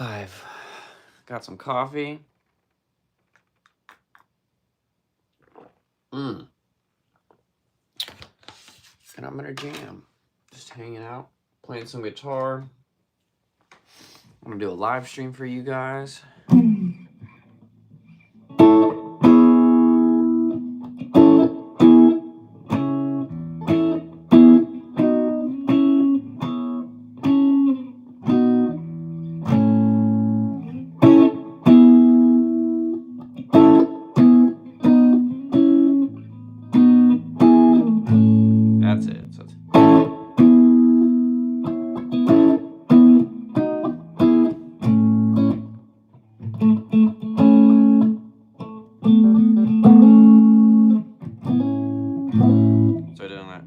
I've got some coffee. And I'm gonna jam. Just hanging out, playing some guitar. I'm gonna do a live stream for you guys. That's it. So doing that.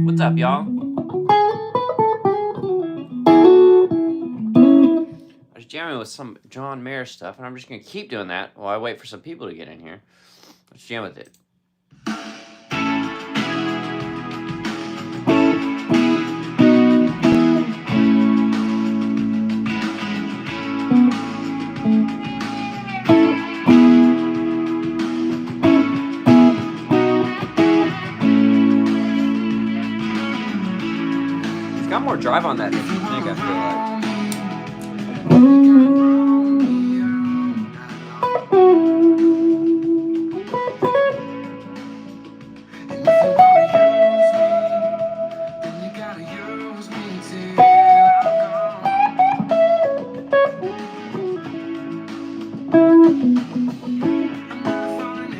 What's up, y'all? I was jamming with some John Mayer stuff, and I'm just gonna keep doing that while I wait for some people to get in here. Let's jam with it. It's got more drive on that than you think, I feel like.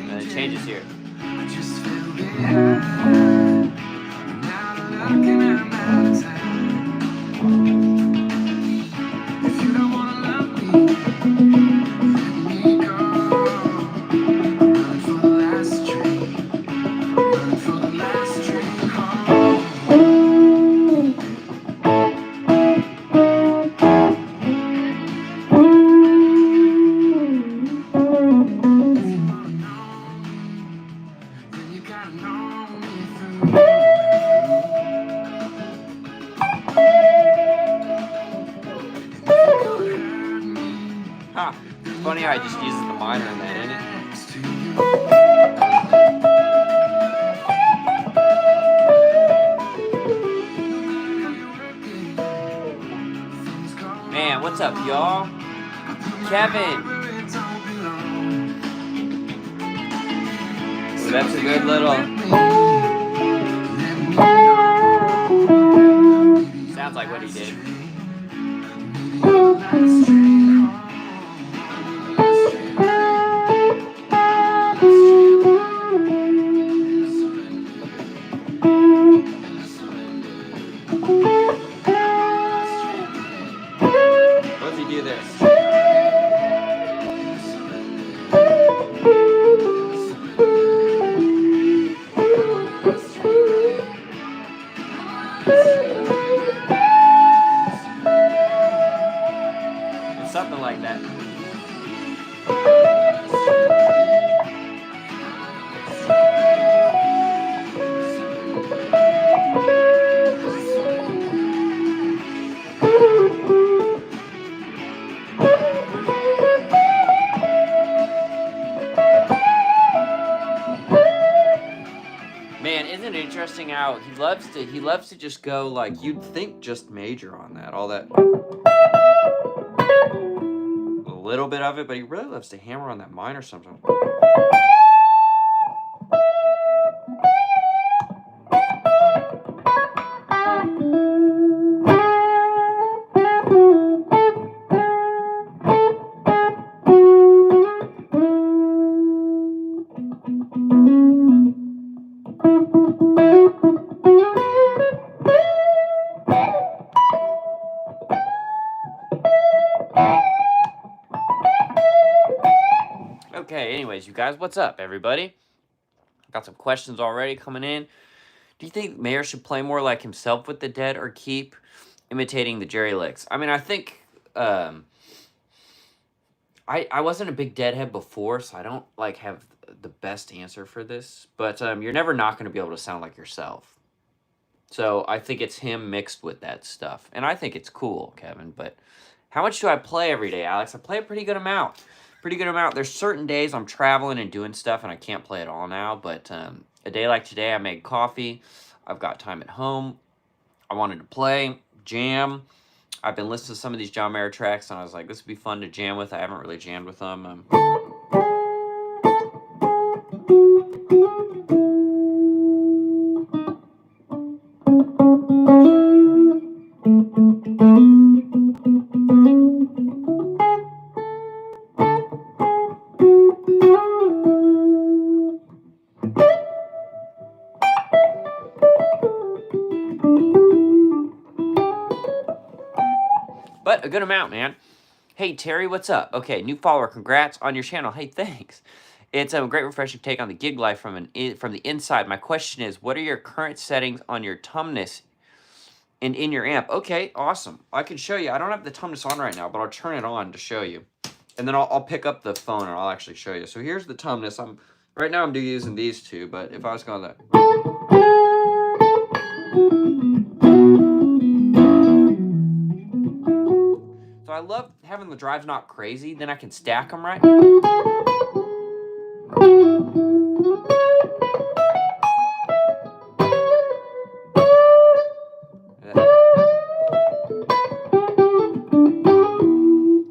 And it changes here. Huh. It's funny how it just uses the minor in that, isn't it? Man, what's up, y'all? Kevin! Ooh, that's a good little... Sounds like what he did. What's he do this? It's something like that. Man, isn't it interesting how he loves to just go like, you'd think just major on that, all that a little bit of it, but he really loves to hammer on that minor sometimes. Okay, anyways, you guys, what's up, everybody? Got some questions already coming in. Do you think Mayer should play more like himself with the Dead or keep imitating the Jerry licks? I mean, I think I wasn't a big Deadhead before, so I don't like have the best answer for this. But you're never not going to be able to sound like yourself. So I think it's him mixed with that stuff, and I think it's cool, Kevin. But how much do I play every day, Alex? I play a pretty good amount. There's certain days I'm traveling and doing stuff, and I can't play at all now. But a day like today, I made coffee. I've got time at home. I wanted to play, jam. I've been listening to some of these John Mayer tracks, and I was like, this would be fun to jam with. I haven't really jammed with them. But a good amount, man. Hey, Terry, what's up? Okay, new follower. Congrats on your channel. Hey, thanks. It's a great refreshing take on the gig life from the inside. My question is, what are your current settings on your tumness and in your amp? Okay, awesome. I can show you. I don't have the tumness on right now, but I'll turn it on to show you. And then I'll pick up the phone and I'll actually show you. So here's the tumness. Right now I'm using these two, but if I was going to... So I love having the drives not crazy, then I can stack them right.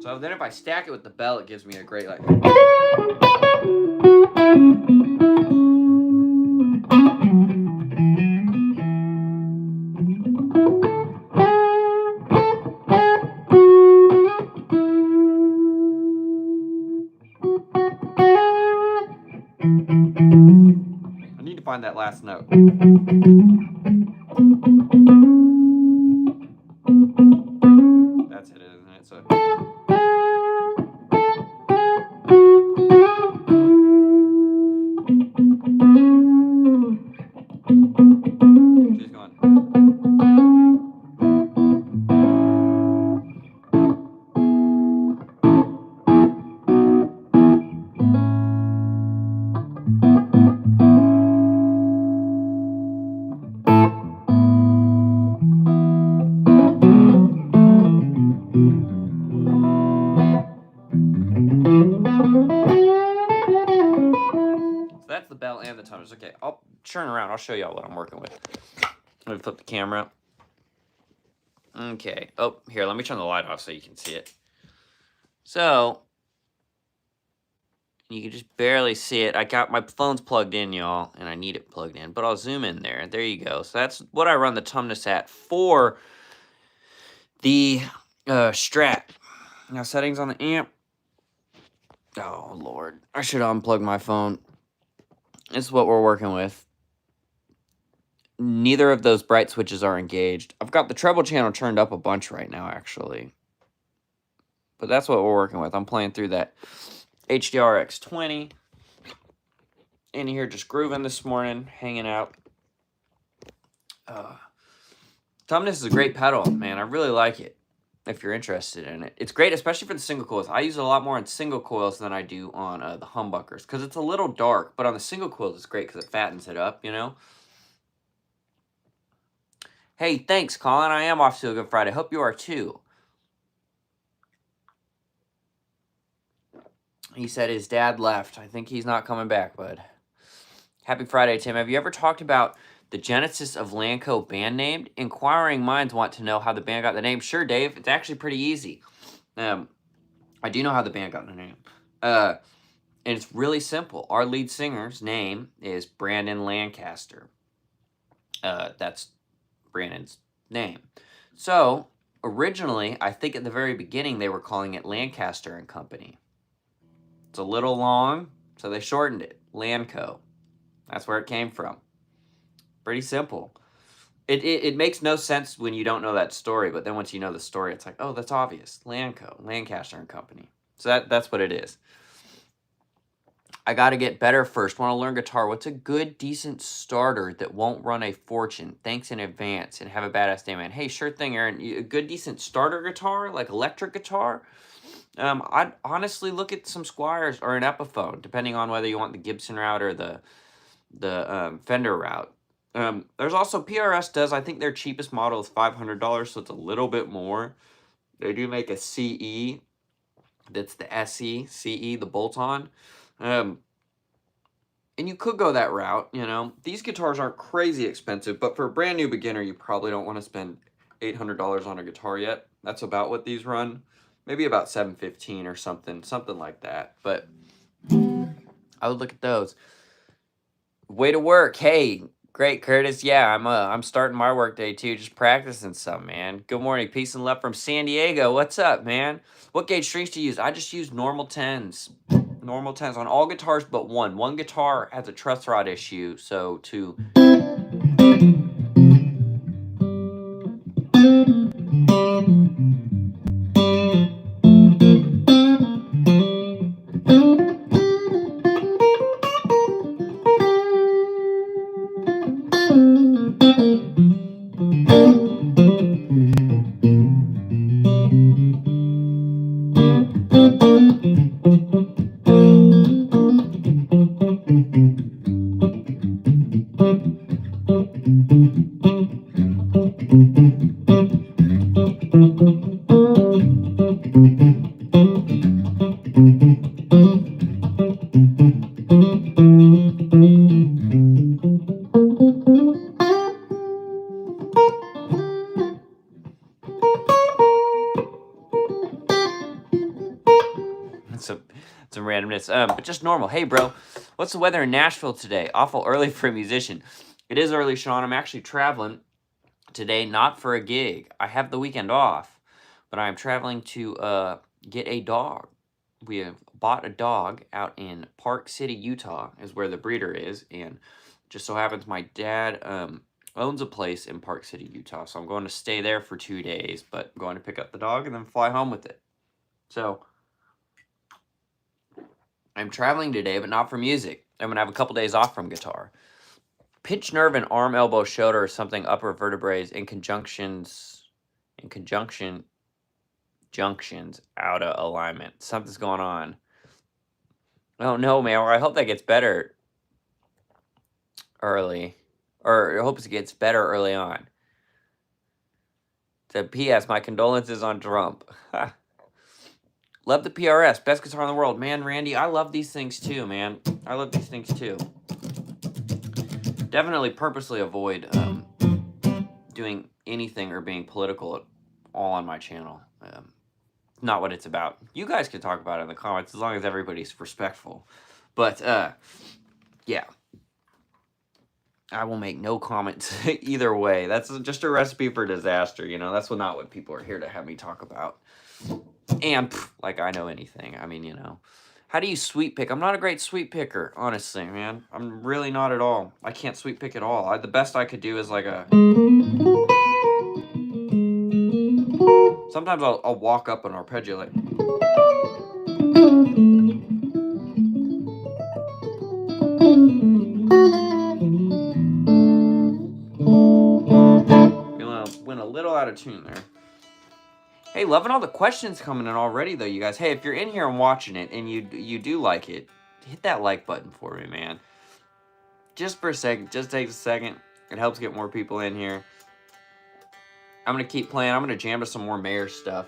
So then if I stack it with the bell, it gives me a great like... I need to find that last note. That's it, isn't it? So... She's going... So that's the bell and the tumness. Okay, I'll turn around. I'll show y'all what I'm working with. Let me flip the camera. Okay. Oh, here, let me turn the light off so you can see it. So, you can just barely see it. I got my phone's plugged in, y'all, and I need it plugged in. But I'll zoom in there. There you go. So that's what I run the tumness at for the Strat. Now, settings on the amp. Oh, Lord. I should unplug my phone. This is what we're working with. Neither of those bright switches are engaged. I've got the treble channel turned up a bunch right now, actually. But that's what we're working with. I'm playing through that HDR X20. In here just grooving this morning, hanging out. Tumness is a great pedal, man. I really like it if you're interested in it. It's great, especially for the single coils. I use it a lot more on single coils than I do on the humbuckers because it's a little dark. But on the single coils, it's great because it fattens it up, you know? Hey, thanks, Colin. I am off to a good Friday. Hope you are too. He said his dad left. I think he's not coming back, bud. Happy Friday, Tim. Have you ever talked about the genesis of Lanco band name? Inquiring minds want to know how the band got the name. Sure, Dave. It's actually pretty easy. I do know how the band got the name. And it's really simple. Our lead singer's name is Brandon Lancaster. That's Brandon's name. So, originally, I think at the very beginning, they were calling it Lancaster and Company. It's a little long, so they shortened it. Lanco. That's where it came from. Pretty simple. It makes no sense when you don't know that story, but then once you know the story, it's like, oh, that's obvious. Lanco, Lancaster and Company. So that's what it is. I got to get better first. Want to learn guitar. What's a good, decent starter that won't run a fortune? Thanks in advance and have a badass day, man. Hey, sure thing, Aaron. A good, decent starter guitar, like electric guitar? I'd honestly look at some Squires or an Epiphone, depending on whether you want the Gibson route or the Fender route. There's also PRS does, I think their cheapest model is $500, so it's a little bit more. They do make a CE, that's the SE, CE, the bolt-on. And you could go that route, you know. These guitars aren't crazy expensive, but for a brand new beginner, you probably don't want to spend $800 on a guitar yet. That's about what these run. Maybe about $715 or something like that. But I would look at those. Way to work. Hey, great, Curtis. Yeah, I'm starting my work day too, just practicing some, man. Good morning. Peace and love from San Diego. What's up, man? What gauge strings do you use? I just use normal 10s. Normal 10s on all guitars but one. One guitar has a truss rod issue, so to some randomness, but just normal. Hey, bro, what's the weather in Nashville today? Awful early for a musician. It is early, Sean. I'm actually traveling today, not for a gig. I have the weekend off, but I'm traveling to get a dog. We have bought a dog out in Park City, Utah, is where the breeder is, and just so happens my dad owns a place in Park City, Utah, so I'm going to stay there for 2 days, but I'm going to pick up the dog and then fly home with it. So I'm traveling today, but not for music. I'm going to have a couple days off from guitar. Pinch nerve and arm, elbow, shoulder, or something, upper vertebrae junctions out of alignment. Something's going on. Oh no, man. Well, I hope that gets better early. Or I hope it gets better early on. Said, P.S. My condolences on Trump. Love the PRS. Best guitar in the world. Man, Randy, I love these things too, man. I love these things too. Definitely purposely avoid doing anything or being political at all on my channel. Not what it's about. You guys can talk about it in the comments as long as everybody's respectful. But, yeah. I will make no comments either way. That's just a recipe for disaster, you know? That's not what people are here to have me talk about. And, like I know anything. I mean, you know. How do you sweep pick? I'm not a great sweep picker, honestly, man. I'm really not at all. I can't sweep pick at all. The best I could do is like a... Sometimes I'll walk up and arpeggiate like... Went a little out of tune there. Hey, loving all the questions coming in already, though, you guys. Hey, if you're in here and watching it and you do like it, hit that like button for me, man. Just for a second. Just takes a second. It helps get more people in here. I'm going to keep playing. I'm going to jam to some more Mayer stuff.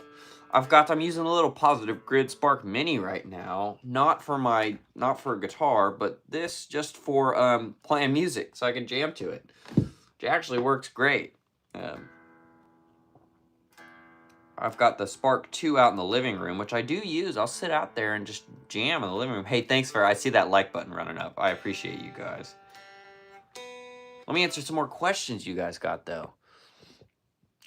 I'm using a little Positive Grid Spark Mini right now. Not for a guitar, but this just for playing music so I can jam to it. Which actually works great. I've got the Spark 2 out in the living room, which I do use. I'll sit out there and just jam in the living room. Hey, thanks I see that like button running up. I appreciate you guys. Let me answer some more questions you guys got, though.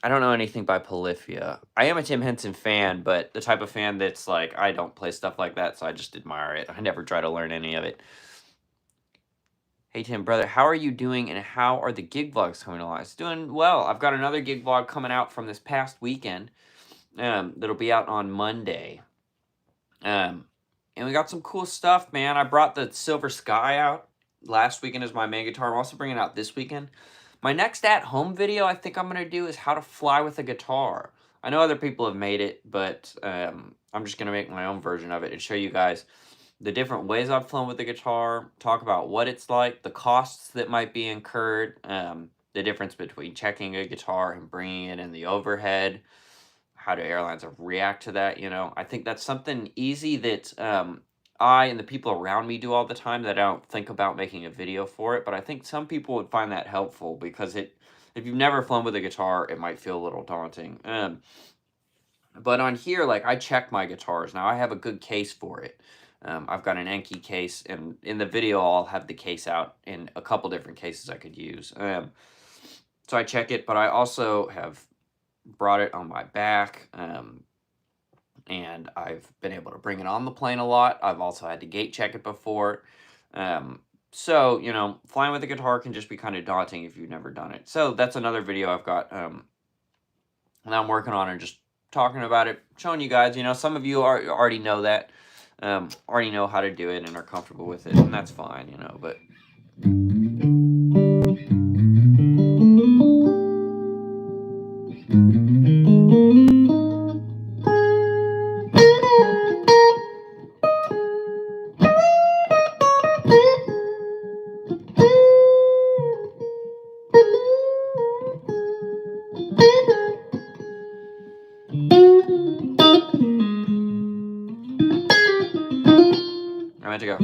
I don't know anything by Polyphia. I am a Tim Henson fan, but the type of fan that's like, I don't play stuff like that, so I just admire it. I never try to learn any of it. Hey, Tim, brother, how are you doing, and how are the gig vlogs coming along? It's doing well. I've got another gig vlog coming out from this past weekend that'll be out on Monday. And we got some cool stuff, man. I brought the Silver Sky out last weekend as my main guitar. I'm also bringing it out this weekend. My next at-home video I think I'm going to do is how to fly with a guitar. I know other people have made it, but I'm just going to make my own version of it and show you guys the different ways I've flown with the guitar, talk about what it's like, the costs that might be incurred, the difference between checking a guitar and bringing it in the overhead, how do airlines react to that, you know? I think that's something easy that I and the people around me do all the time that I don't think about making a video for it, but I think some people would find that helpful because if you've never flown with a guitar, it might feel a little daunting. But on here, like, I check my guitars. Now, I have a good case for it. I've got an Enki case, and in the video, I'll have the case out in a couple different cases I could use. So I check it, but I also have brought it on my back, and I've been able to bring it on the plane a lot. I've also had to gate check it before. So, you know, flying with a guitar can just be kind of daunting if you've never done it. So that's another video I've got that I'm working on and just talking about it, showing you guys. You know, some of you already know that, already know how to do it and are comfortable with it, and that's fine, you know, but... I meant to go.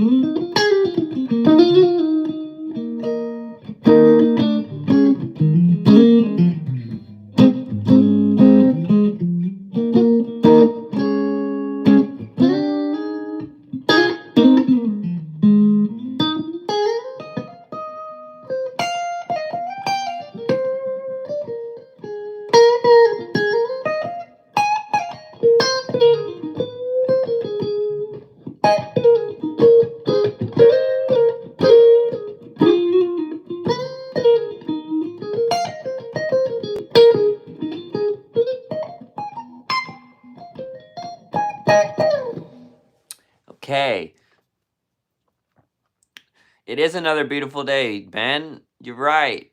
Okay. It is another beautiful day, Ben. You're right.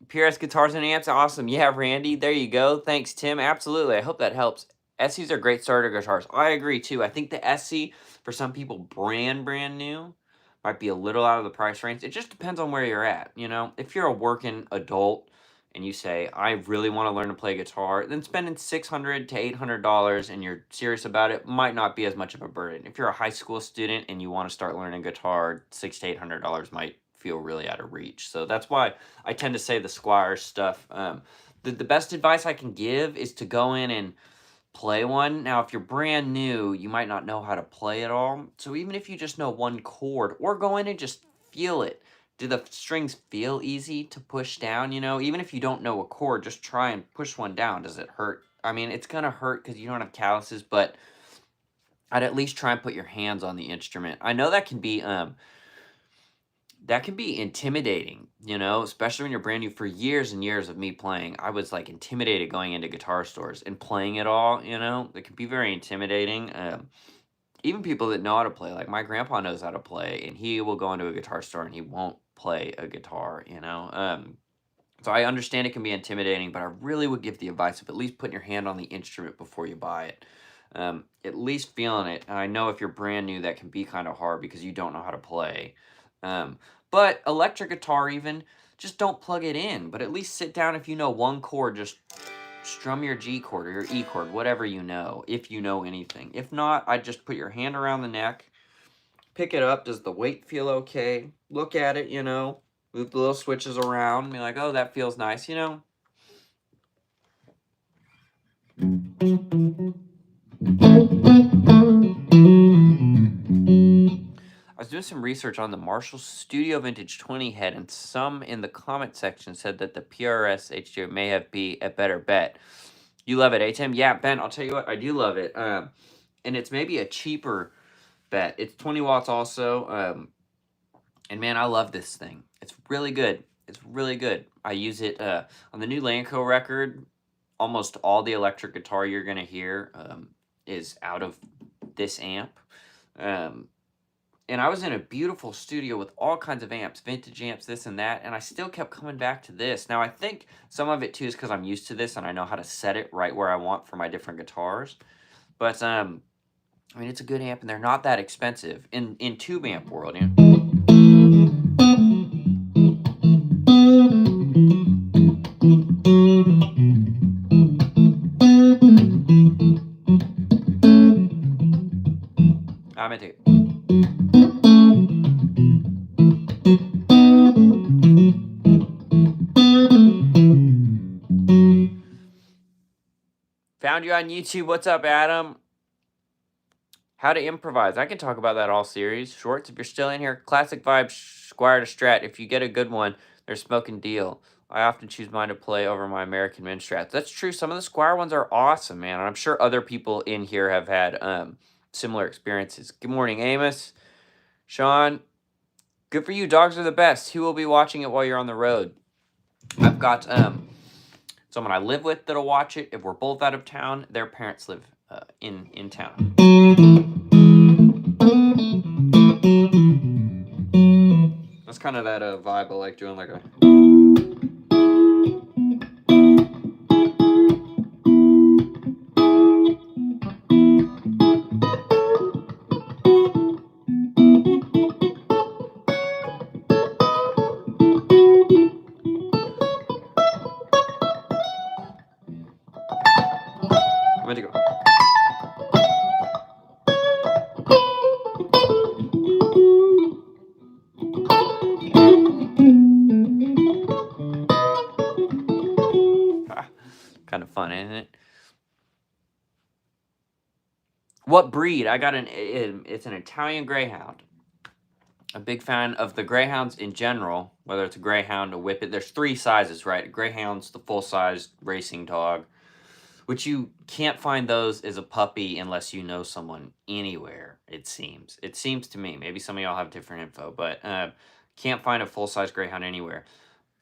PRS Guitars and Amps, awesome. Yeah, Randy, there you go. Thanks, Tim. Absolutely. I hope that helps. SCs are great starter guitars. I agree, too. I think the SC, for some people, brand new, might be a little out of the price range. It just depends on where you're at, you know? If you're a working adult and you say, I really want to learn to play guitar, then spending $600 to $800 and you're serious about it might not be as much of a burden. If you're a high school student and you want to start learning guitar, $600 to $800 might feel really out of reach. So that's why I tend to say the Squire stuff. The best advice I can give is to go in and play one. Now, if you're brand new, you might not know how to play it all. So even if you just know one chord, or go in and just feel it. Do the strings feel easy to push down? You know, even if you don't know a chord, just try and push one down. Does it hurt? I mean, it's going to hurt because you don't have calluses, but I'd at least try and put your hands on the instrument. I know that can be intimidating, you know, especially when you're brand new. For years and years of me playing, I was like intimidated going into guitar stores and playing it all, you know. It can be very intimidating. Even people that know how to play, like my grandpa knows how to play, and he will go into a guitar store and he won't play a guitar, you know. So I understand it can be intimidating, but I really would give the advice of at least putting your hand on the instrument before you buy it. At least feeling it. And I know if you're brand new, that can be kind of hard because you don't know how to play. But electric guitar even, just don't plug it in. But at least sit down if you know one chord, just strum your G chord or your E chord, whatever you know, if you know anything. If not, I'd just put your hand around the neck, pick it up. Does the weight feel okay? Look at it, you know, move the little switches around, be like, oh, that feels nice, you know. I was doing some research on the Marshall Studio Vintage 20 head, and some in the comment section said that the PRS HDO may have be a better bet. You love it, Tim? Yeah, Ben, I'll tell you what, I do love it. And it's maybe a cheaper bet. It's 20 watts also. And man, I love this thing. It's really good. It's really good. I use it on the new Lanco record. Almost all the electric guitar you're going to hear is out of this amp. And I was in a beautiful studio with all kinds of amps, vintage amps, this and that, and I still kept coming back to this. Now, I think some of it, too, is because I'm used to this and I know how to set it right where I want for my different guitars. But, I mean, it's a good amp, and they're not that expensive in tube amp world, you know? I'm gonna take it. Found you on YouTube. What's up, Adam? How to improvise. I can talk about that all series. Shorts, if you're still in here. Classic vibe, Squire to Strat. If you get a good one, they're smoking deal. I often choose mine to play over my American Min Strats. That's true. Some of the Squire ones are awesome, man. And I'm sure other people in here have had similar experiences. Good morning, Amos. Sean, good for you. Dogs are the best. Who will be watching it while you're on the road? I've got someone I live with that'll watch it. If we're both out of town, their parents live in town. That's kind of that vibe I like doing, like a... I'm ready to go. Kind of fun, isn't it? What breed? I got it's an Italian Greyhound. A big fan of the Greyhounds in general, whether it's a Greyhound, a Whippet. There's 3 sizes, right? A Greyhound's the full-size racing dog, which you can't find those as a puppy unless you know someone anywhere, it seems. It seems to me. Maybe some of y'all have different info, but can't find a full-size Greyhound anywhere.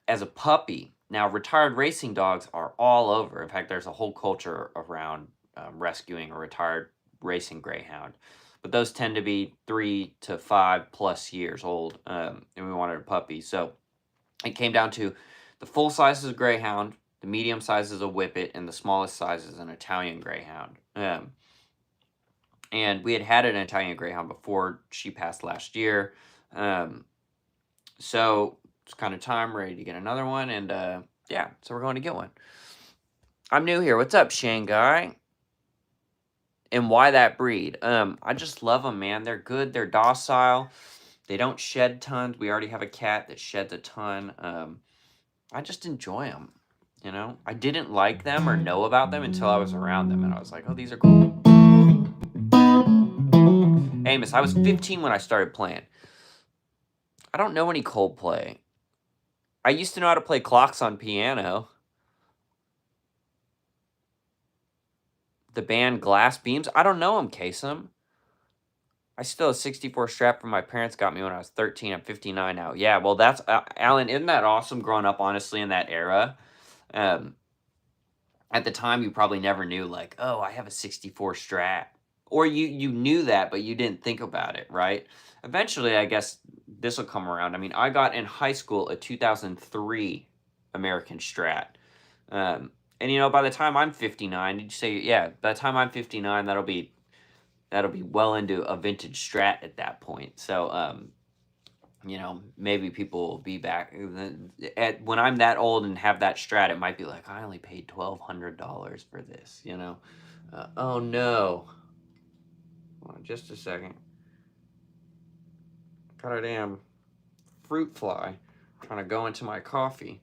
As a puppy, now retired racing dogs are all over. In fact, there's a whole culture around rescuing a retired racing Greyhound. But those tend to be 3 to 5 plus years old, and we wanted a puppy. So it came down to the full size is a Greyhound, the medium size is a Whippet, and the smallest size is an Italian Greyhound. And we had an Italian Greyhound before she passed last year. So it's kind of time, ready to get another one. And yeah, so we're going to get one. I'm new here. What's up, Shanghai? And why that breed? I just love them, man. They're good. They're docile. They don't shed tons. We already have a cat that sheds a ton. I just enjoy them, you know? I didn't like them or know about them until I was around them, and I was like, oh, these are cool. Amos, I was 15 when I started playing. I don't know any Coldplay. I used to know how to play clocks on piano. The band Glass Beams? I don't know them, Kasem. I still have a 64 Strat from my parents got me when I was 13. I'm 59 now. Yeah, well, that's... Alan, isn't that awesome growing up, honestly, in that era? At the time, you probably never knew, like, oh, I have a 64 Strat. Or you knew that, but you didn't think about it, right? Eventually, I guess this will come around. I mean, I got in high school a 2003 American Strat. And, you know, by the time I'm 59, did you say, yeah, by the time I'm 59, that'll be well into a vintage Strat at that point. So, you know, maybe people will be back. When I'm that old and have that Strat, it might be like, I only paid $1,200 for this, you know? Oh, no. Hold on just a second. Got a damn fruit fly trying to go into my coffee.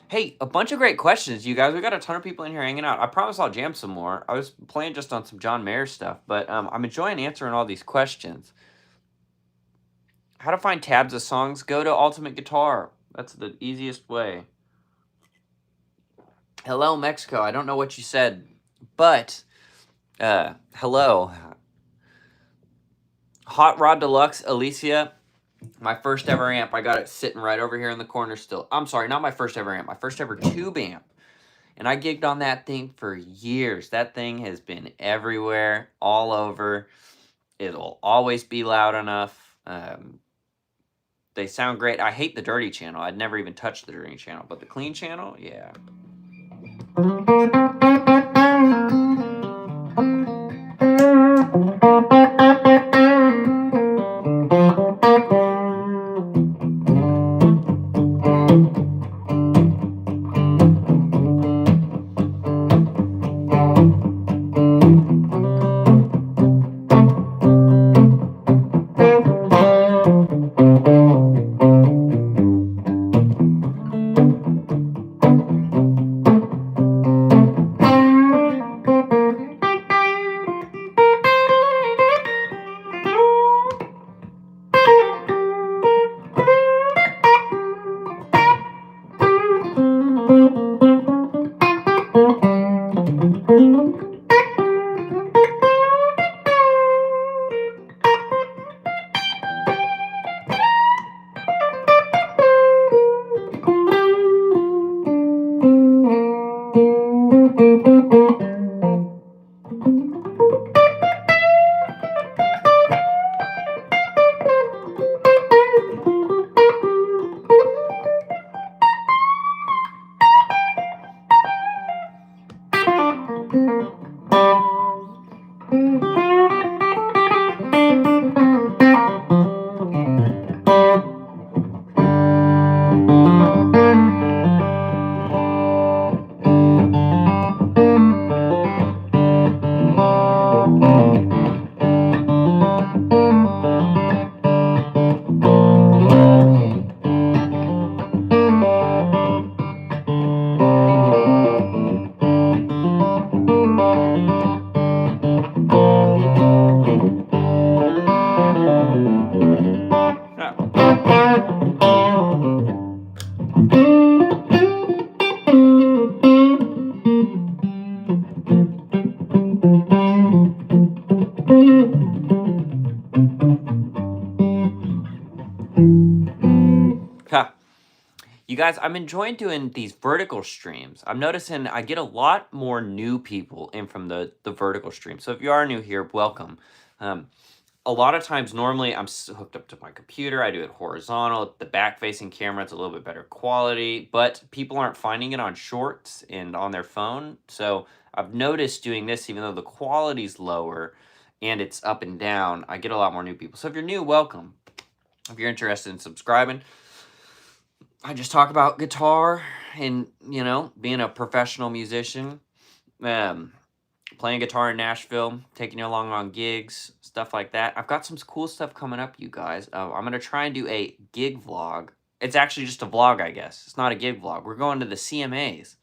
Hey, a bunch of great questions, you guys. We got a ton of people in here hanging out. I promise I'll jam some more. I was playing just on some John Mayer stuff, but I'm enjoying answering all these questions. How to find tabs of songs? Go to Ultimate Guitar. That's the easiest way. Hello, Mexico. I don't know what you said, but hello. Hot Rod Deluxe, Alicia. My first ever amp. I got it sitting right over here in the corner still. I'm sorry, not my first ever amp. My first ever tube amp. And I gigged on that thing for years. That thing has been everywhere, all over. It'll always be loud enough. They sound great. I hate the dirty channel. I'd never even touched the dirty channel, but the clean channel, yeah. You guys, I'm enjoying doing these vertical streams. I'm noticing I get a lot more new people in from the vertical stream. So if you are new here, welcome. A lot of times, normally I'm hooked up to my computer. I do it horizontal. The back-facing camera, it's a little bit better quality, but people aren't finding it on shorts and on their phone. So I've noticed doing this, even though the quality's lower and it's up and down, I get a lot more new people. So if you're new, welcome. If you're interested in subscribing, I just talk about guitar and, you know, being a professional musician, playing guitar in Nashville, taking you along on gigs, stuff like that. I've got some cool stuff coming up, you guys. I'm going to try and do a gig vlog. It's actually just a vlog, I guess. It's not a gig vlog. We're going to the CMAs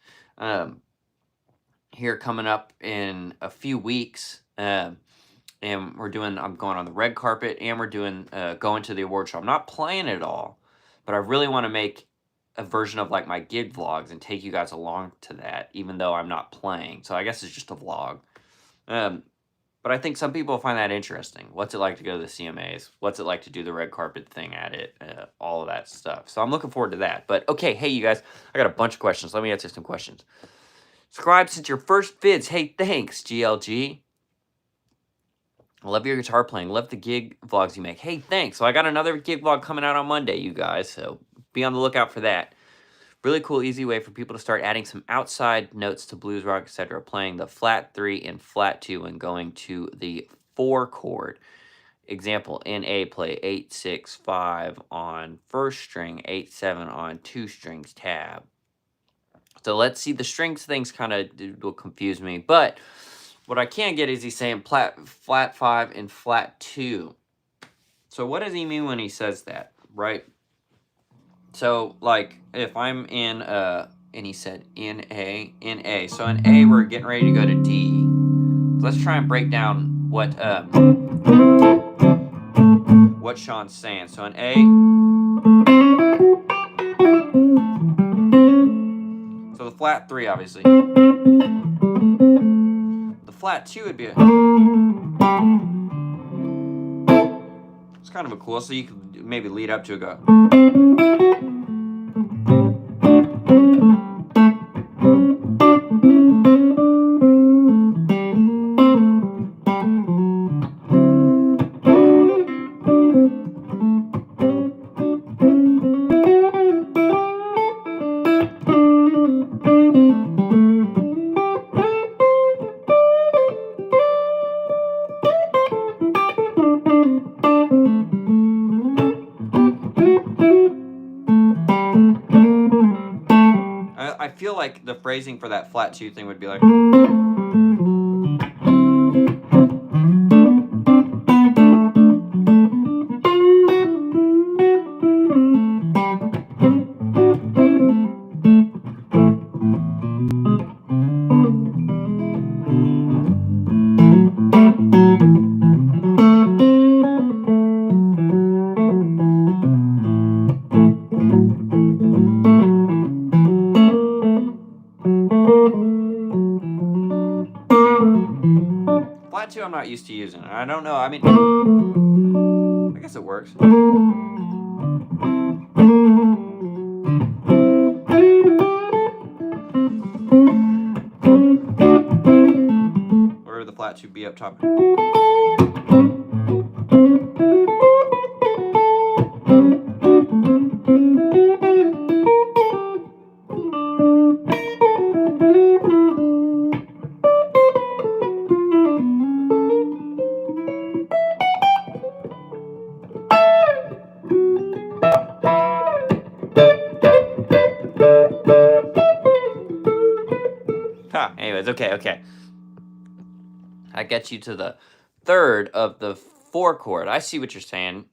here coming up in a few weeks. And I'm going on the red carpet, and we're doing going to the award show. I'm not playing it all, but I really want to make a version of like my gig vlogs and take you guys along to that, even though I'm not playing. So I guess it's just a vlog. But I think some people find that interesting. What's it like to go to the CMAs? What's it like to do the red carpet thing at it? All of that stuff. So I'm looking forward to that. But okay, hey, you guys, I got a bunch of questions. Let me answer some questions. Subscribe since your first vids. Hey, thanks, GLG. Love your guitar playing. Love the gig vlogs you make. Hey, thanks. So I got another gig vlog coming out on Monday, you guys. So be on the lookout for that. Really cool, easy way for people to start adding some outside notes to blues rock, etc. Playing the flat 3 and flat 2 and going to the 4 chord. Example, in A, play 8, 6, 5 on first string, 8, 7 on 2 strings tab. So let's see, the strings things kind of will confuse me, but what I can get is he's saying flat 5 and flat 2. So what does he mean when he says that, right? So, like, if I'm in, and he said in A. So in A, we're getting ready to go to D. So let's try and break down what Sean's saying. So in A, so the flat 3, obviously. The flat 2 would be it's kind of a cool, so you could maybe lead up to a go. feel like the phrasing for that flat 2 thing would be like. Flat 2 I'm not used to using. I don't know. I mean, I guess it works. Or the flat 2 be up top. Anyways, okay. That gets you to the third of the 4 chord. I see what you're saying.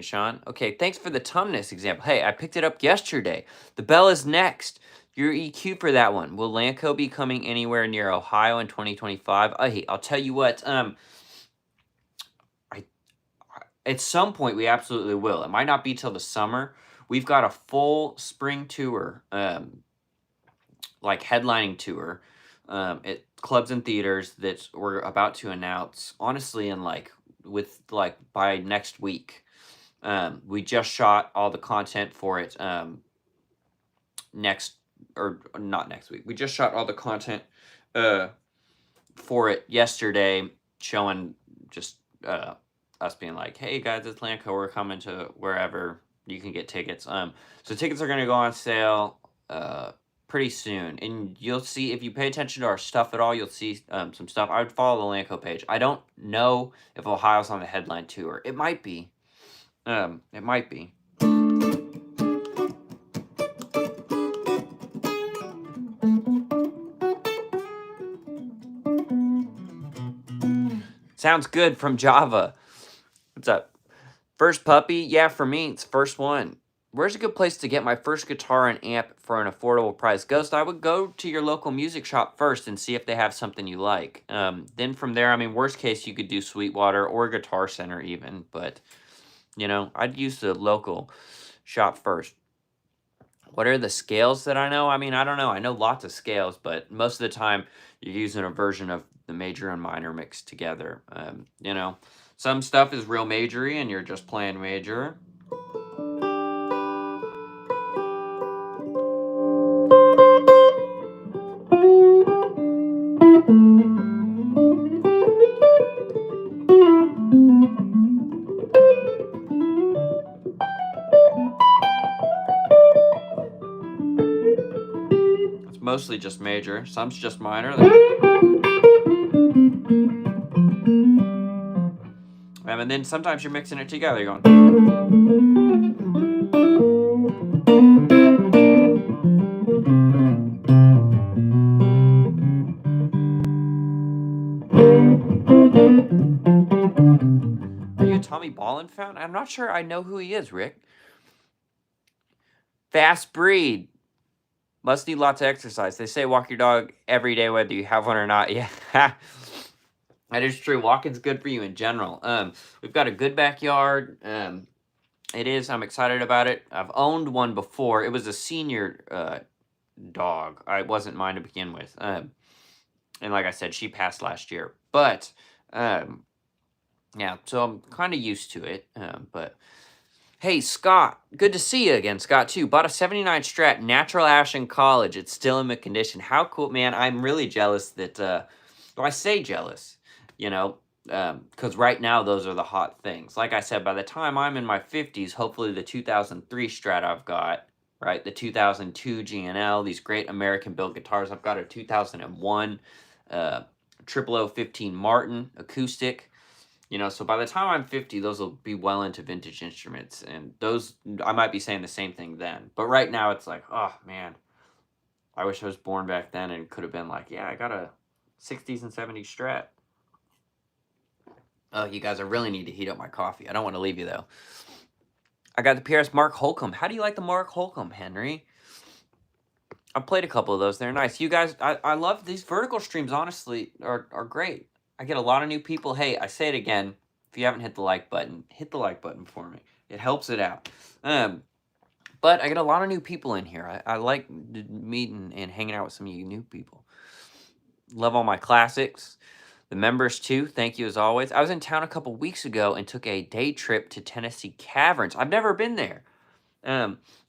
Sean. Okay, thanks for the tumness example. Hey, I picked it up yesterday. The bell is next. Your EQ for that one. Will Lanco be coming anywhere near Ohio in 2025? Hey, I'll tell you what. At some point we absolutely will. It might not be till the summer. We've got a full spring tour, like headlining tour, at clubs and theaters that we're about to announce. Honestly, in by next week. We just shot all the content for it. Not next week. We just shot all the content for it yesterday, showing just us being like, hey guys, it's Lanco, we're coming to wherever you can get tickets. So tickets are gonna go on sale pretty soon, and you'll see, if you pay attention to our stuff at all, you'll see some stuff. I would follow the Lanco page. I don't know if Ohio's on the headline tour. It might be. It might be. Sounds good from Java. What's up? First puppy? Yeah, for me, it's first one. Where's a good place to get my first guitar and amp for an affordable price? Ghost, I would go to your local music shop first and see if they have something you like. Then from there, I mean, worst case, you could do Sweetwater or Guitar Center even. But, you know, I'd use the local shop first. What are the scales that I know? I mean, I don't know. I know lots of scales, but most of the time, you're using a version of the major and minor mixed together. You know, some stuff is real majory and you're just playing major. It's mostly just major. Some's just minor. And then sometimes you're mixing it together. You're going. Are you a Tommy Ballin fan? I'm not sure I know who he is, Rick. Fast breed. Must need lots of exercise. They say walk your dog every day, whether you have one or not. Yeah. That is true. Walking's good for you in general. We've got a good backyard. It is. I'm excited about it. I've owned one before. It was a senior dog. It wasn't mine to begin with. And like I said, she passed last year. But, yeah, so I'm kind of used to it. But, hey, Scott. Good to see you again, Scott, too. Bought a 79 Strat Natural Ash in college. It's still in mint condition. How cool, man. I'm really jealous that, well, I say jealous, you know, because right now those are the hot things. Like I said, by the time I'm in my 50s, hopefully the 2003 Strat I've got, right, the 2002 G&L, these great American-built guitars. I've got a 2001 0015 Martin acoustic. You know, so by the time I'm 50, those will be well into vintage instruments. And those, I might be saying the same thing then. But right now, it's like, oh, man. I wish I was born back then and could have been like, yeah, I got a 60s and 70s Strat. Oh, you guys, I really need to heat up my coffee. I don't want to leave you, though. I got the PRS Mark Holcomb. How do you like the Mark Holcomb, Henry? I played a couple of those. They're nice. You guys, I love these vertical streams, honestly, are great. I get a lot of new people. Hey, I say it again. If you haven't hit the like button, hit the like button for me. It helps it out. But I get a lot of new people in here. I like meeting and hanging out with some of you new people. Love all my classics. The members, too. Thank you, as always. I was in town a couple weeks ago and took a day trip to Tennessee Caverns. I've never been there.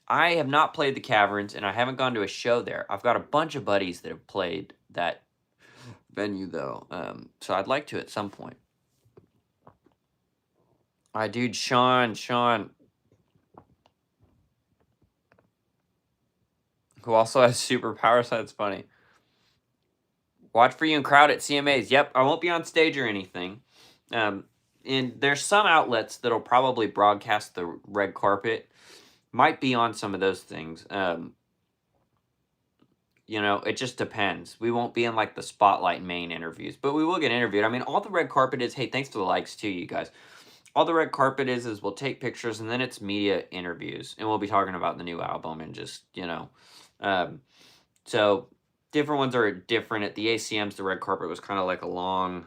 I have not played the Caverns, and I haven't gone to a show there. I've got a bunch of buddies that have played that venue, though. So I'd like to at some point. My dude, Sean, who also has superpowers. That's funny. Watch for you and crowd at CMAs. Yep, I won't be on stage or anything. And there's some outlets that'll probably broadcast the red carpet. Might be on some of those things. You know, it just depends. We won't be in like the spotlight main interviews, but we will get interviewed. I mean, all the red carpet is, hey, thanks for the likes too, you guys. All the red carpet is we'll take pictures and then it's media interviews, and we'll be talking about the new album and just, you know. So different ones are different. At the ACMs, the red carpet was kind of like a long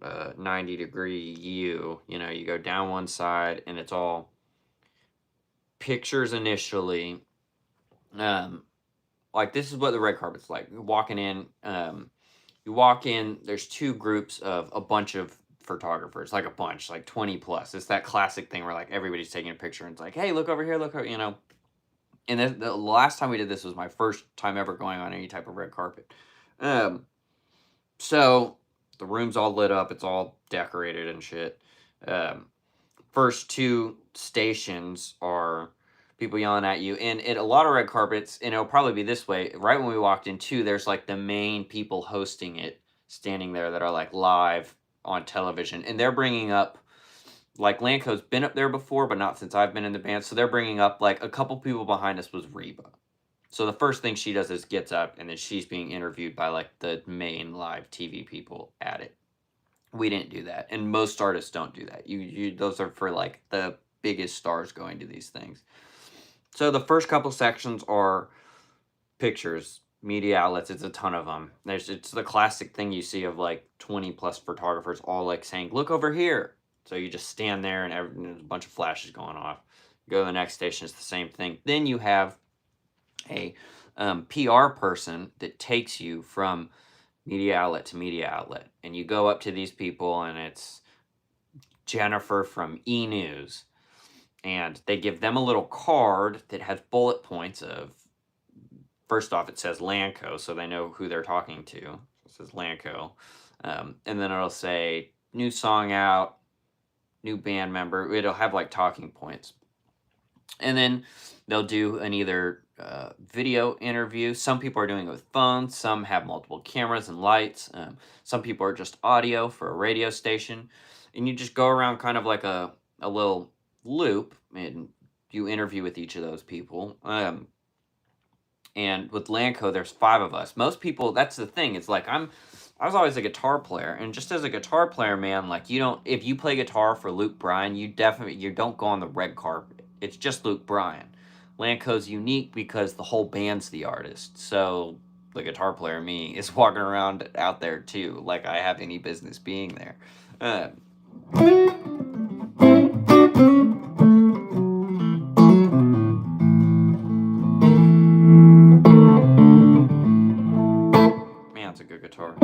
90-degree U. You know, you go down one side and it's all pictures initially. Like this is what the red carpet's like. Walking in, you walk in, there's two groups of a bunch of photographers, like a bunch, like 20 plus. It's that classic thing where like everybody's taking a picture and it's like, hey, look over here, look over, you know. And the last time we did this was my first time ever going on any type of red carpet. So the room's all lit up, it's all decorated and shit. First two stations are people yelling at you, and a lot of red carpets, and it'll probably be this way. Right when we walked in, too, there's like the main people hosting it standing there that are like live on television, and they're bringing up, like, Lanco's been up there before, but not since I've been in the band, so they're bringing up, like, a couple people behind us was Reba. So the first thing she does is gets up, and then she's being interviewed by, like, the main live TV people at it. We didn't do that, and most artists don't do that. Those are for, like, the biggest stars going to these things. So the first couple sections are pictures, media outlets. It's a ton of them. It's the classic thing you see of, like, 20 plus photographers all, like, saying, look over here. So you just stand there and there's a bunch of flashes going off. You go to the next station, it's the same thing. Then you have a PR person that takes you from media outlet to media outlet. And you go up to these people, and it's Jennifer from E! News. And they give them a little card that has bullet points of, first off, it says Lanco, so they know who they're talking to. It says Lanco. And then it'll say, new song out, new band member. It'll have like talking points. And then they'll do an either video interview. Some people are doing it with phones. Some have multiple cameras and lights. Some people are just audio for a radio station. And you just go around kind of like a little loop, and you interview with each of those people. And with Lanco, there's 5 of us. Most people, that's the thing. It's like I was always a guitar player, and just as a guitar player, man, like if you play guitar for Luke Bryan, you don't go on the red carpet. It's just Luke Bryan. Lanco's unique because the whole band's the artist. So the guitar player, me, is walking around out there too, like I have any business being there. Man, it's a good guitar.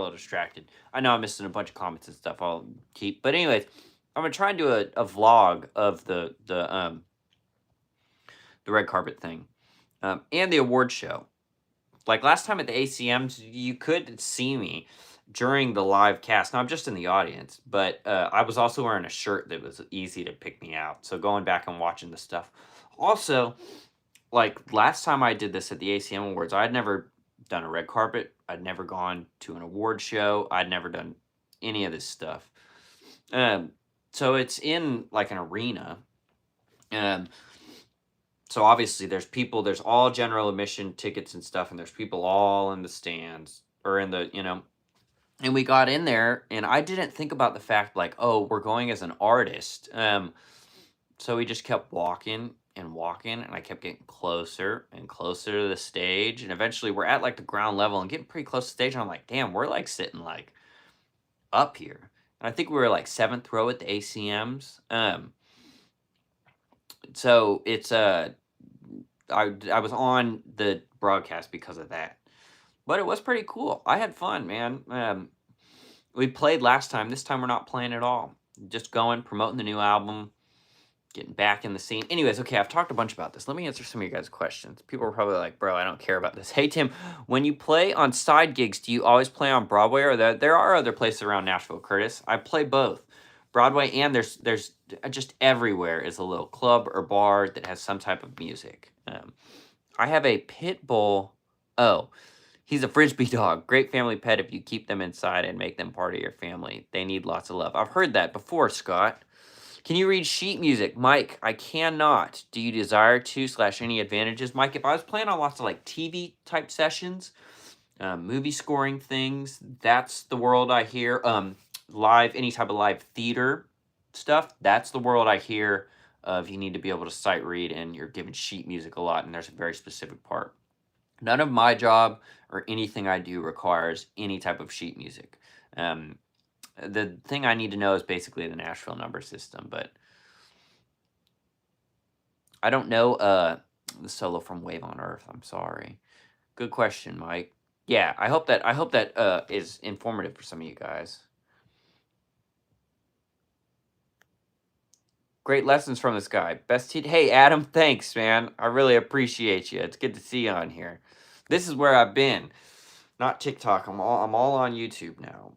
little distracted. I know I'm missing a bunch of comments and stuff I'll keep. But anyways, I'm going to try and do a vlog of the red carpet thing and the award show. Like last time at the ACMs, you could see me during the live cast. Now, I'm just in the audience, but I was also wearing a shirt that was easy to pick me out. So going back and watching the stuff. Also, like last time I did this at the ACM Awards, I'd never done a red carpet. I'd never gone to an award show. I'd never done any of this stuff. So it's in like an arena. So obviously there's people, there's all general admission tickets and stuff, and there's people all in the stands or in the, and we got in there and I didn't think about the fact like, oh, we're going as an artist. So we just kept walking and walking, and I kept getting closer and closer to the stage. And eventually we're at like the ground level and getting pretty close to the stage. And I'm like, damn, we're like sitting like up here. And I think we were like 7th row at the ACMs. So it's I was on the broadcast because of that, but it was pretty cool. I had fun, man. We played last time. This time we're not playing at all. Just going, promoting the new album, getting back in the scene. Anyways, okay, I've talked a bunch about this. Let me answer some of your guys' questions. People are probably like, bro, I don't care about this. Hey, Tim, when you play on side gigs, do you always play on Broadway, or there are other places around Nashville, Curtis? I play both. Broadway, and there's just everywhere is a little club or bar that has some type of music. I have a pit bull. Oh, he's a Frisbee dog. Great family pet if you keep them inside and make them part of your family. They need lots of love. I've heard that before, Scott. Can you read sheet music? Mike, I cannot. Do you desire to / any advantages? Mike, if I was playing on lots of like TV type sessions, movie scoring things, that's the world I hear. Live, any type of live theater stuff, that's the world I hear of. You need to be able to sight read, and you're given sheet music a lot, and there's a very specific part. None of my job or anything I do requires any type of sheet music. The thing I need to know is basically the Nashville number system, but I don't know the solo from Wave on Earth. I'm sorry. Good question, Mike. Yeah, I hope that is informative for some of you guys. Great lessons from this guy. Hey, Adam, thanks, man. I really appreciate you. It's good to see you on here. This is where I've been. Not TikTok. I'm all on YouTube now.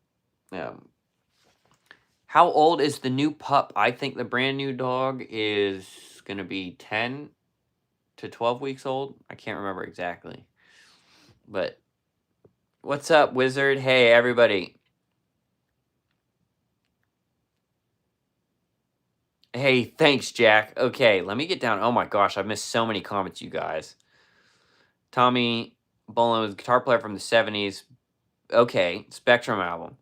How old is the new pup? I think the brand new dog is going to be 10 to 12 weeks old. I can't remember exactly. But what's up, Wizard? Hey, everybody. Hey, thanks, Jack. Okay, let me get down. Oh my gosh, I've missed so many comments, you guys. Tommy Bolin was a guitar player from the 70s. Okay, Spectrum album.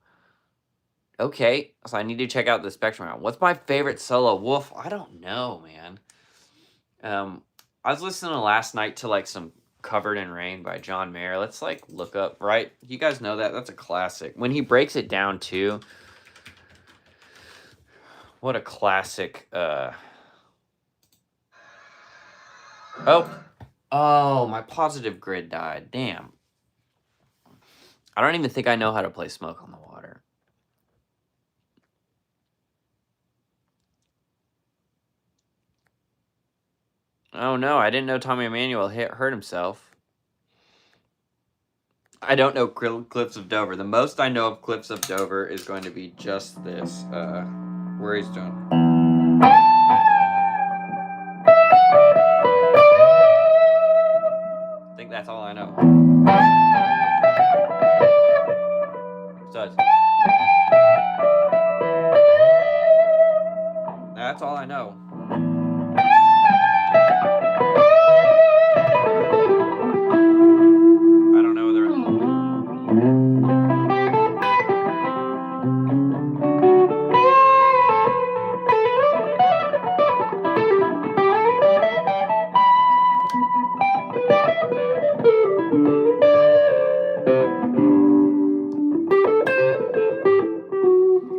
Okay, so I need to check out the Spectrum album. What's my favorite solo? Wolf, I don't know, man. I was listening last night to like some Covered in Rain by John Mayer. Let's like look up, right? You guys know that? That's a classic. When he breaks it down too. What a classic. Oh, my positive grid died. Damn. I don't even think I know how to play Smoke on the Water. Oh no, I didn't know Tommy Emmanuel hurt himself. I don't know Cliffs of Dover. The most I know of Cliffs of Dover is going to be just this, where he's doing. I think that's all I know. So that's all I know. I don't know whether.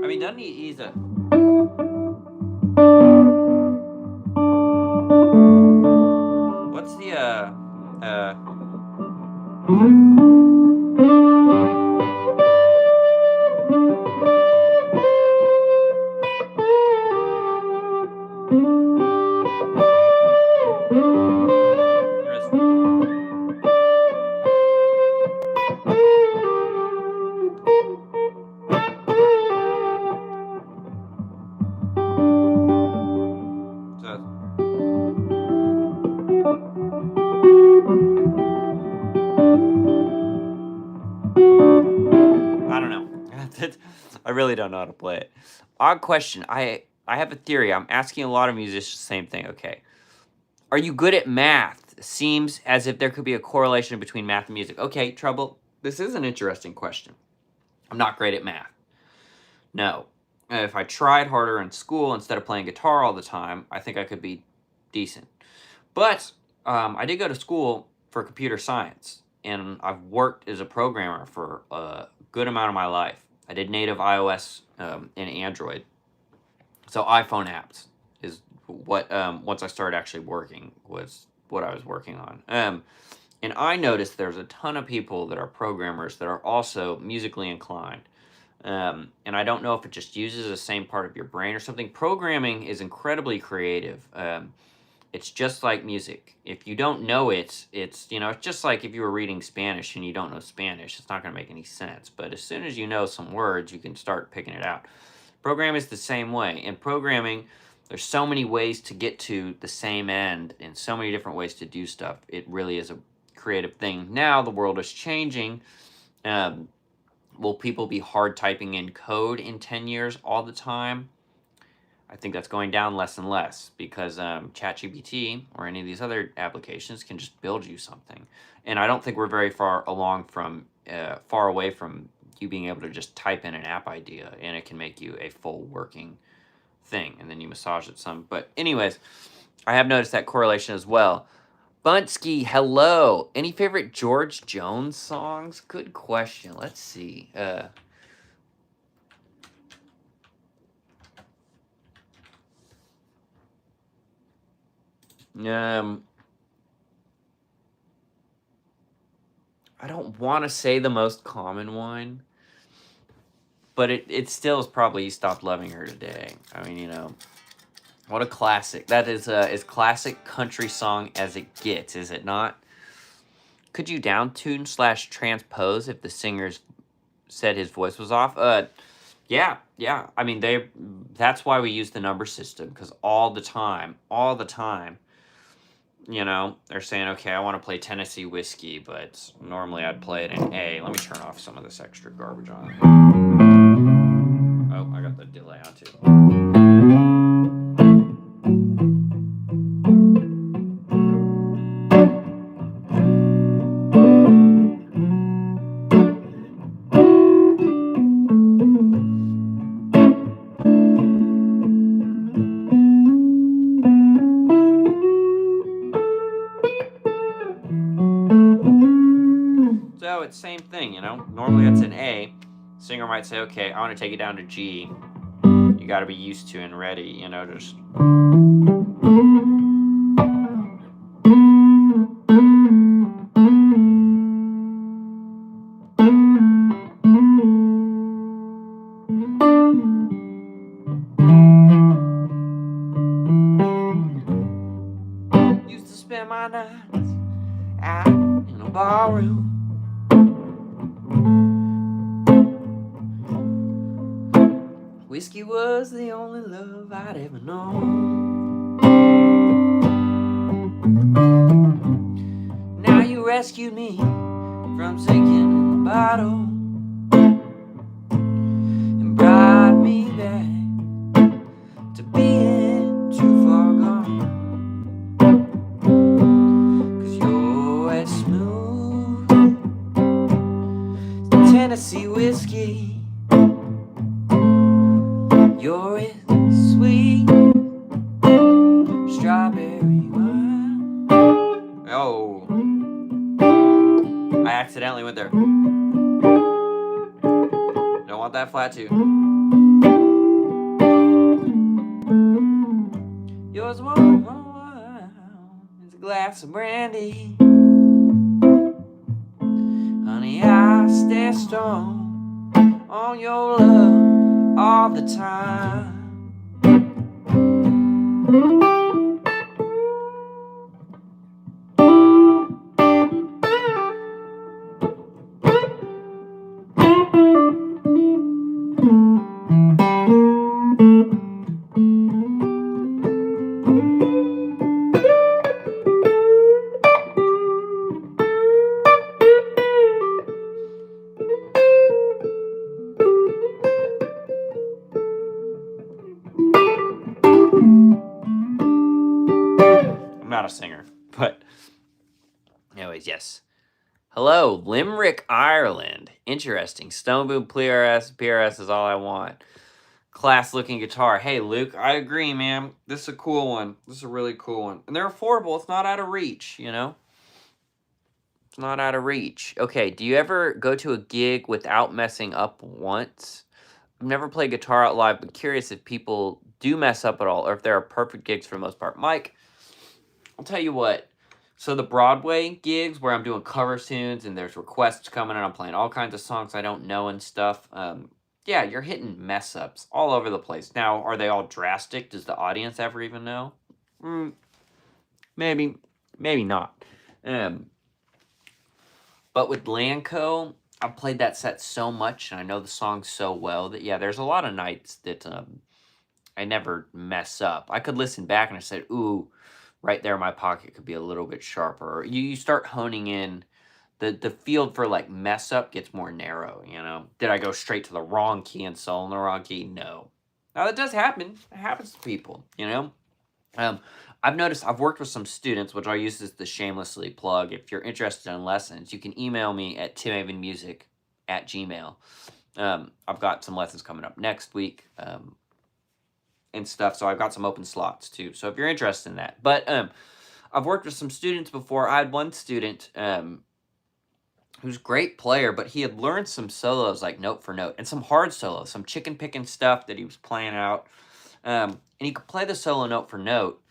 I mean, doesn't he's a. What's the I really don't know how to play it. Odd question. I have a theory. I'm asking a lot of musicians the same thing. Okay. Are you good at math? Seems as if there could be a correlation between math and music. Okay, Trouble. This is an interesting question. I'm not great at math. No. If I tried harder in school instead of playing guitar all the time, I think I could be decent. But I did go to school for computer science, and I've worked as a programmer for a good amount of my life. I did native iOS and Android. So iPhone apps is what, once I started actually working, was what I was working on. And I noticed there's a ton of people that are programmers that are also musically inclined. And I don't know if it just uses the same part of your brain or something. Programming is incredibly creative. It's just like music. If you don't know it, it's just like if you were reading Spanish and you don't know Spanish, it's not going to make any sense. But as soon as you know some words, you can start picking it out. Programming is the same way. In programming, there's so many ways to get to the same end and so many different ways to do stuff. It really is a creative thing. Now the world is changing. Will people be hard typing in code in 10 years all the time? I think that's going down less and less because ChatGPT or any of these other applications can just build you something. And I don't think we're very far away from you being able to just type in an app idea and it can make you a full working thing, and then you massage it some. But anyways, I have noticed that correlation as well. Bunsky, hello. Any favorite George Jones songs? Good question. Let's see. I don't want to say the most common one, but it still is probably "You Stopped Loving Her Today." I mean, what a classic. That is as classic country song as it gets, is it not? Could you downtune / transpose if the singer said his voice was off? Yeah. I mean, that's why we use the number system, because all the time, they're saying, okay, I want to play Tennessee Whiskey, but normally I'd play it in A. Let me turn off some of this extra garbage on. Oh, I got the delay on too. So it's same thing, normally that's an A. Singer might say, okay, I want to take it down to G. You got to be used to and ready, just. Used to spend my nights out in a barroom. Whiskey was the only love I'd ever known. Now you rescued me from sinking in the bottle and brought me back to being too far gone. 'Cause you're as smooth as Tennessee whiskey. You're as sweet strawberry wine. Oh, I accidentally went there. Don't want that flat too. Yours warm is a glass of brandy. Honey, I stay strong on your love all the time. a singer. But anyways, yes. Hello, Limerick, Ireland. Interesting. Stone Boom PRS is all I want. Class looking guitar. Hey, Luke, I agree, man. This is a cool one. This is a really cool one. And they're affordable. It's not out of reach, you know? It's not out of reach. Okay, do you ever go to a gig without messing up once? I've never played guitar out live, but curious if people do mess up at all or if there are perfect gigs for the most part. Mike, I'll tell you what. So the Broadway gigs where I'm doing cover tunes and there's requests coming and I'm playing all kinds of songs I don't know and stuff. Yeah, you're hitting mess ups all over the place. Now, are they all drastic? Does the audience ever even know? Maybe not. But with Lanco, I've played that set so much and I know the song so well that, yeah, there's a lot of nights that I never mess up. I could listen back and I said, ooh, right there in my pocket could be a little bit sharper. You start honing in. The field for, like, mess up gets more narrow, you know? Did I go straight to the wrong key and solo in the wrong key? No. Now, that does happen. It happens to people, you know? I've noticed I've worked with some students, which I'll use as the shamelessly plug. If you're interested in lessons, you can email me at timavenmusic@gmail. I've got some lessons coming up next week and stuff, so I've got some open slots too. So if you're interested in that. But I've worked with some students before. I had one student who's a great player, but he had learned some solos, like note for note, and some hard solos, some chicken picking stuff that he was playing out. And he could play the solo note for note,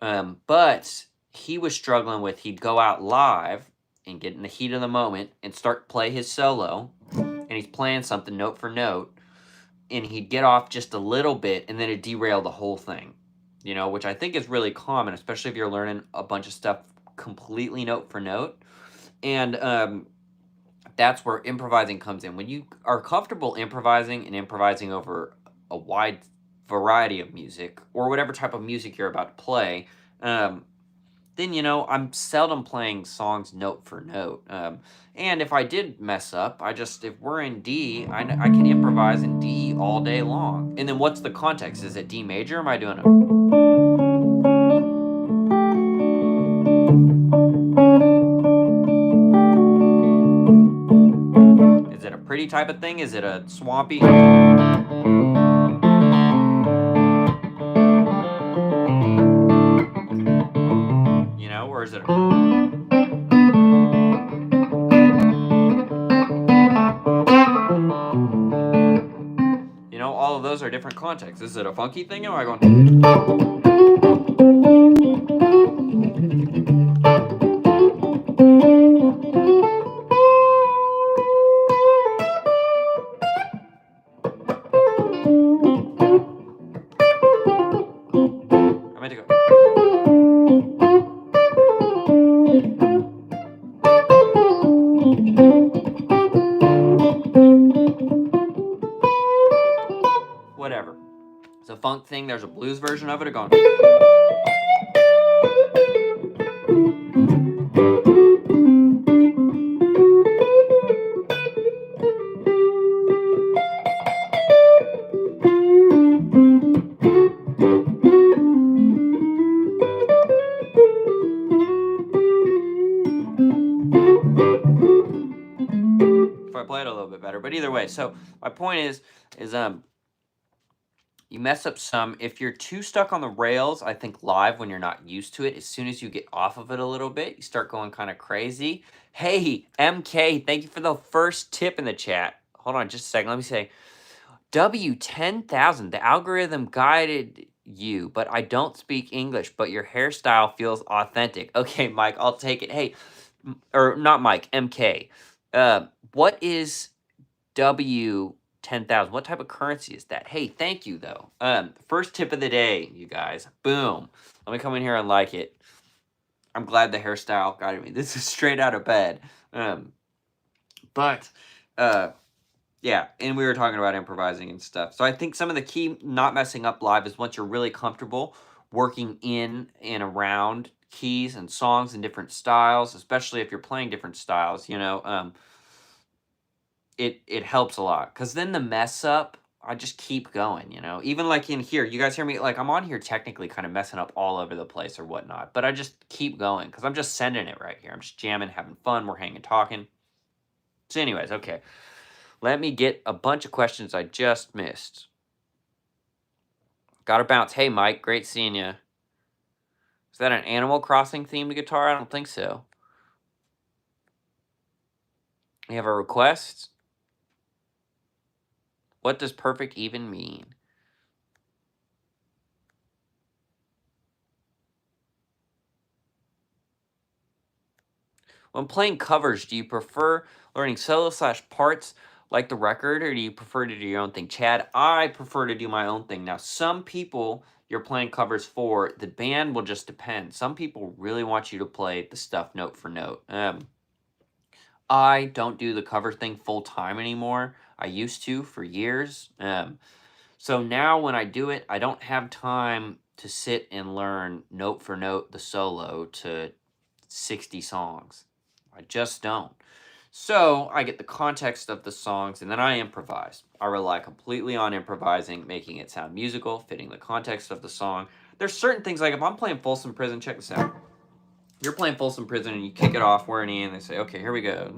but he was struggling with, he'd go out live and get in the heat of the moment and start play his solo, and he's playing something note for note, and he'd get off just a little bit, and then it'd derail the whole thing, you know, which I think is really common, especially if you're learning a bunch of stuff completely note for note. And that's where improvising comes in. When you are comfortable improvising and improvising over a wide variety of music or whatever type of music you're about to play, then, you know, I'm seldom playing songs note for note. And if I did mess up, if we're in D, I can improvise in D all day long. And then what's the context? Is it D major? Or am I doing Is it a pretty type of thing? Is it a swampy? You know, or is it you know, all of those are different contexts. Is it a funky thing? Or am I going I meant to go. Whatever. It's a funk thing. There's a blues version of it. Going. If I play it a little bit better, but either way. So my point is you mess up some. If you're too stuck on the rails, I think live when you're not used to it, as soon as you get off of it a little bit, you start going kind of crazy. Hey, MK, thank you for the first tip in the chat. Hold on just a second. Let me say, W10,000, the algorithm guided you, but I don't speak English, but your hairstyle feels authentic. Okay, Mike, I'll take it. Hey, or not Mike, MK. What is W10,000? What type of currency is that? Hey, thank you, though. First tip of the day, you guys. Boom. Let me come in here and like it. I'm glad the hairstyle guided me. This is straight out of bed. Yeah, and we were talking about improvising and stuff. So I think some of the key not messing up live is once you're really comfortable working in and around keys and songs and different styles, especially if you're playing different styles, you know, it helps a lot. Because then the mess up I just keep going, you know? Even like in here, you guys hear me? Like I'm on here technically kind of messing up all over the place or whatnot, but I just keep going because I'm just sending it right here. I'm just jamming, having fun. We're hanging, talking. So anyways, okay. Let me get a bunch of questions I just missed. Gotta bounce. Hey, Mike. Great seeing you. Is that an Animal Crossing themed guitar? I don't think so. You have a request? What does perfect even mean? When playing covers, do you prefer learning solo / parts like the record, or do you prefer to do your own thing? Chad, I prefer to do my own thing. Now, some people you're playing covers for, the band will just depend. Some people really want you to play the stuff note for note. I don't do the cover thing full time anymore. I used to for years. So now when I do it, I don't have time to sit and learn note for note the solo to 60 songs. I just don't. So I get the context of the songs and then I improvise. I rely completely on improvising, making it sound musical, fitting the context of the song. There's certain things like if I'm playing Folsom Prison, check this out. You're playing Folsom Prison and you kick it off where an E and they say, okay, here we go.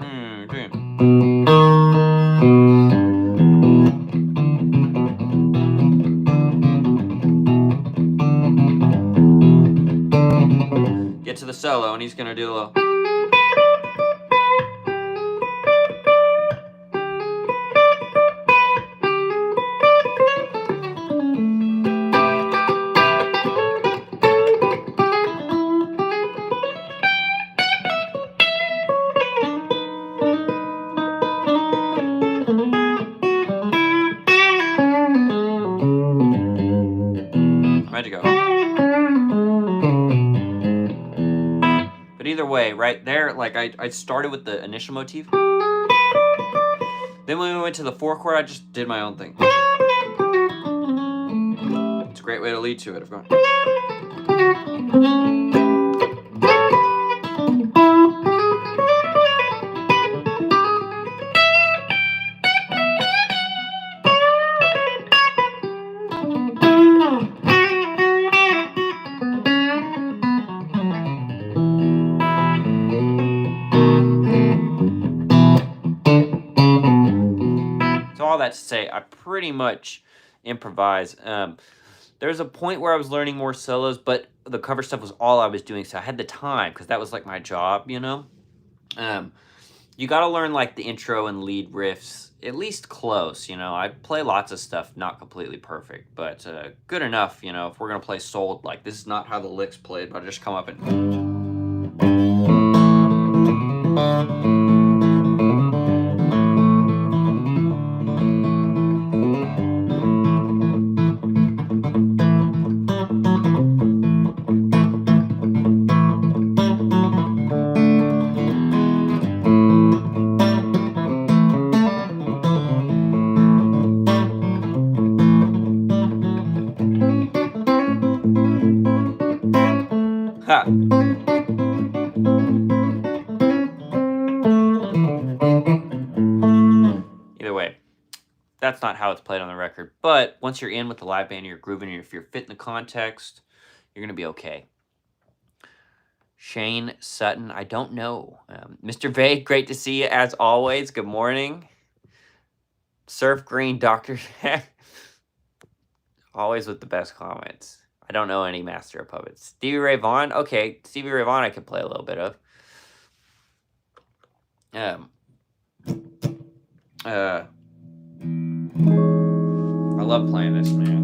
Get to the solo and he's going to do a little. Go. But either way, right there, like I started with the initial motif. Then when we went to the 4 chord, I just did my own thing. It's a great way to lead to it. Of course. All that to say, I pretty much improvise. There was a point where I was learning more solos, but the cover stuff was all I was doing, so I had the time because that was like my job, you know. You got to learn like the intro and lead riffs, at least close, you know. I play lots of stuff, not completely perfect, but good enough, you know. If we're gonna play soul, like this is not how the licks played, but I just come up and. Ha. Either way, that's not how it's played on the record. But once you're in with the live band, you're grooving, if you're fitting the context, you're going to be okay. Shane Sutton, I don't know. Mr. Vague, great to see you as always. Good morning. Surf Green, Dr. Always with the best comments. I don't know any Master of Puppets. Stevie Ray Vaughan? Okay, Stevie Ray Vaughan I could play a little bit of. I love playing this, man.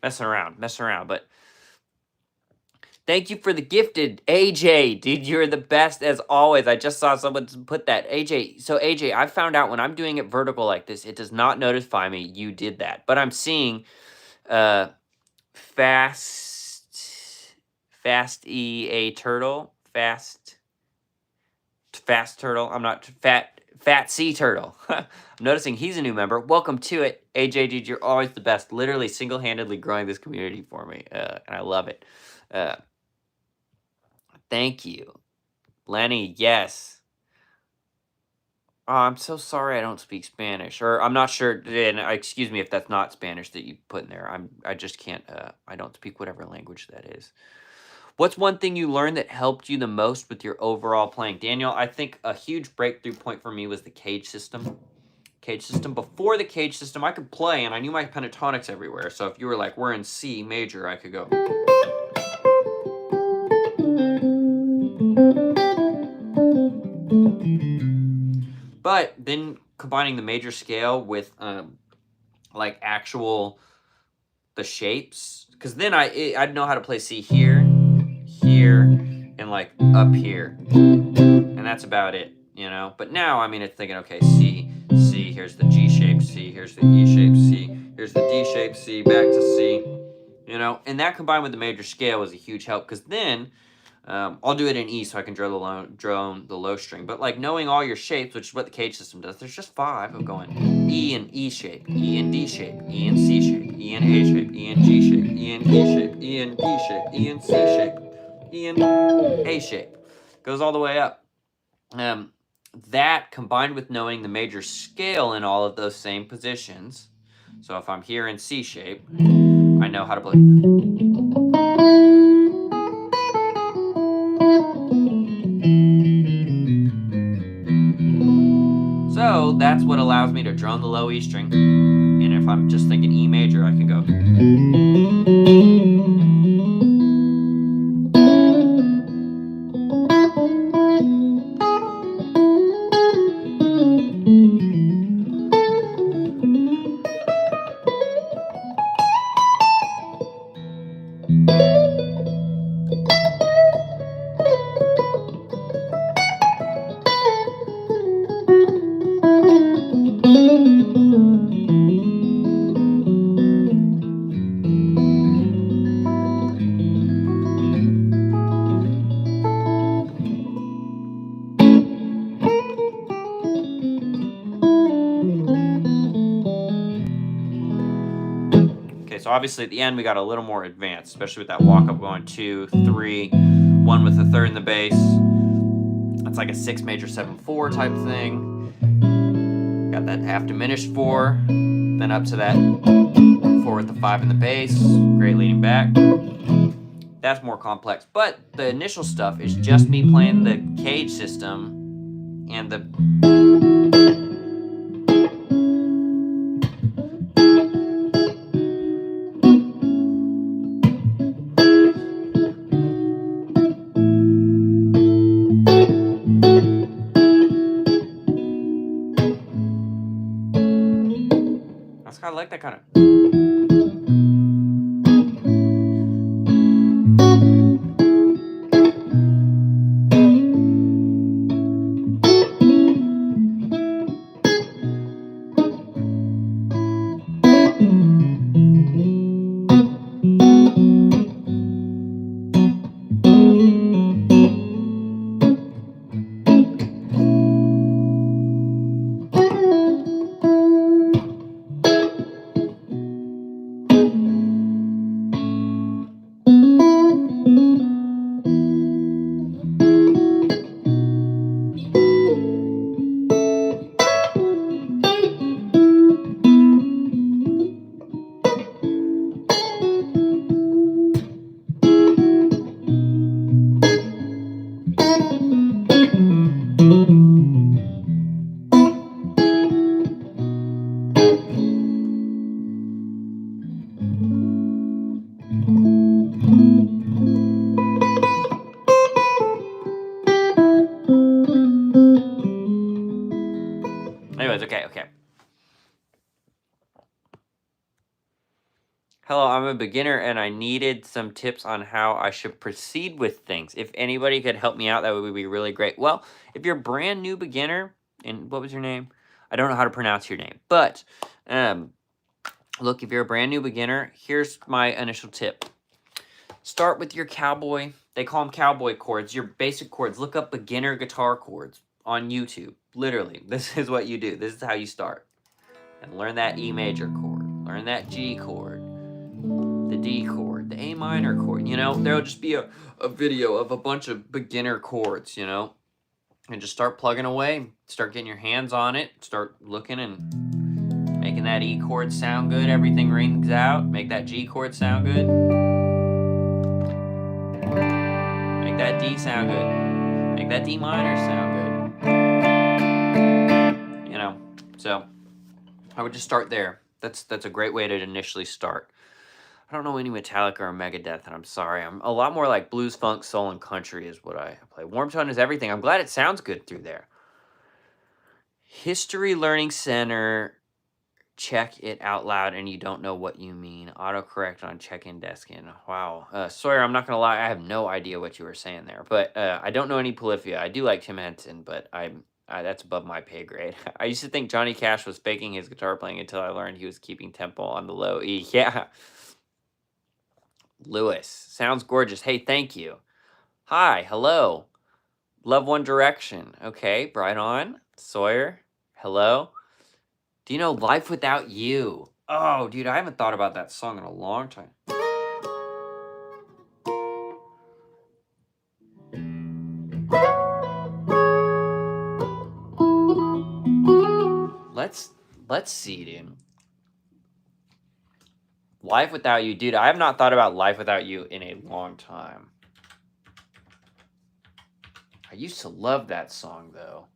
messing around. But thank you for the gifted, AJ. Dude, you're the best as always. I just saw someone put that. AJ, so AJ, I found out when I'm doing it vertical like this, it does not notify me you did that. But I'm seeing fast EA turtle, fast turtle. I'm not fat sea turtle. I'm noticing he's a new member. Welcome to it, AJ. Dude, you're always the best. Literally single-handedly growing this community for me, and I love it. Thank you, Lenny. Yes. Oh, I'm so sorry I don't speak Spanish, or I'm not sure. And excuse me if that's not Spanish that you put in there. I just can't. I don't speak whatever language that is. What's one thing you learned that helped you the most with your overall playing? Daniel, I think a huge breakthrough point for me was the cage system. Before the cage system, I could play, and I knew my pentatonics everywhere. So if you were like, we're in C major, I could go. But then combining the major scale with like actual the shapes, because then I'd know how to play C here, and like up here, and that's about it, you know. But now, I mean, it's thinking, okay, C, here's the G shape, C, here's the E shape, C, here's the D shape, C, back to C, you know. And that combined with the major scale was a huge help, because then I'll do it in E so I can drone the low string. But like knowing all your shapes, which is what the cage system does, there's just 5 of going E and E shape, E and D shape, E and C shape, E and A shape, E and G shape, E and E shape, E and D shape, E and C shape, E and A shape. Goes all the way up. That combined with knowing the major scale in all of those same positions. So if I'm here in C shape, I know how to play. So that's what allows me to drone the low E string. And if I'm just thinking E major, I can go. So obviously at the end we got a little more advanced, especially with that walk up going 2, 3, 1 with the third in the bass. That's like a 6 major 7/4 type thing. Got that half diminished 4, then up to that 4 with the 5 in the bass. Great leading back. That's more complex, but the initial stuff is just me playing the cage system and the I like that kind of. Hello, I'm a beginner and I needed some tips on how I should proceed with things. If anybody could help me out, that would be really great. Well, if you're a brand new beginner, and what was your name? I don't know how to pronounce your name, but look, if you're a brand new beginner, here's my initial tip. Start with your cowboy. They call them cowboy chords, your basic chords. Look up beginner guitar chords on YouTube. Literally, this is what you do. This is how you start. And learn that E major chord. Learn that G chord. The D chord, the A minor chord, you know, there'll just be a video of a bunch of beginner chords, you know, and just start plugging away, start getting your hands on it, start looking and making that E chord sound good, everything rings out, make that G chord sound good, make that D sound good, make that D minor sound good, you know, so I would just start there. That's a great way to initially start. I don't know any Metallica or Megadeth, and I'm sorry. I'm a lot more like blues, funk, soul, and country is what I play. Warm tone is everything. I'm glad it sounds good through there. History Learning Center, check it out loud, and you don't know what you mean. Autocorrect on check-in desk-in. Wow. Sawyer, I'm not going to lie. I have no idea what you were saying there, but I don't know any Polyphia. I do like Tim Henson, but that's above my pay grade. I used to think Johnny Cash was faking his guitar playing until I learned he was keeping tempo on the low E. Yeah. Lewis, sounds gorgeous. Hey, thank you. Hi, hello. Love One Direction. Okay, right on. Sawyer, hello. Do you know Life Without You? Oh, dude, I haven't thought about that song in a long time. Let's see, dude. Life Without You, dude. I have not thought about Life Without You in a long time. I used to love that song, though.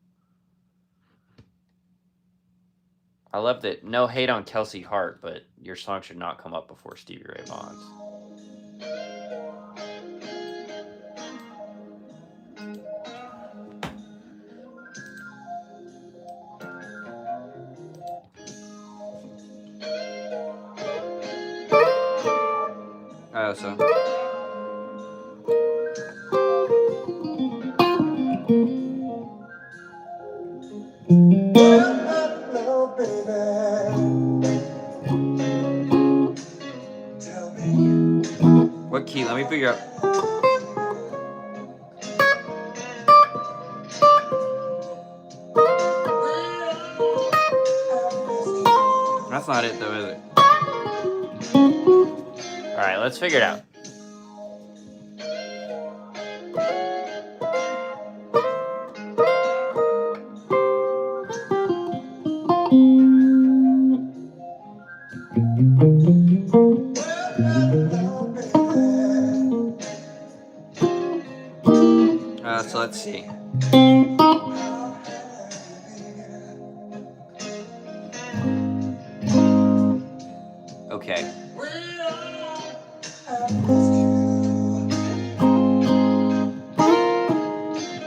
I love that. No hate on Kelsey Hart, but your song should not come up before Stevie Ray Vaughan's. So. What key? Let me figure out. That's not it, though, is it? All right, let's figure it out. So let's see. Okay.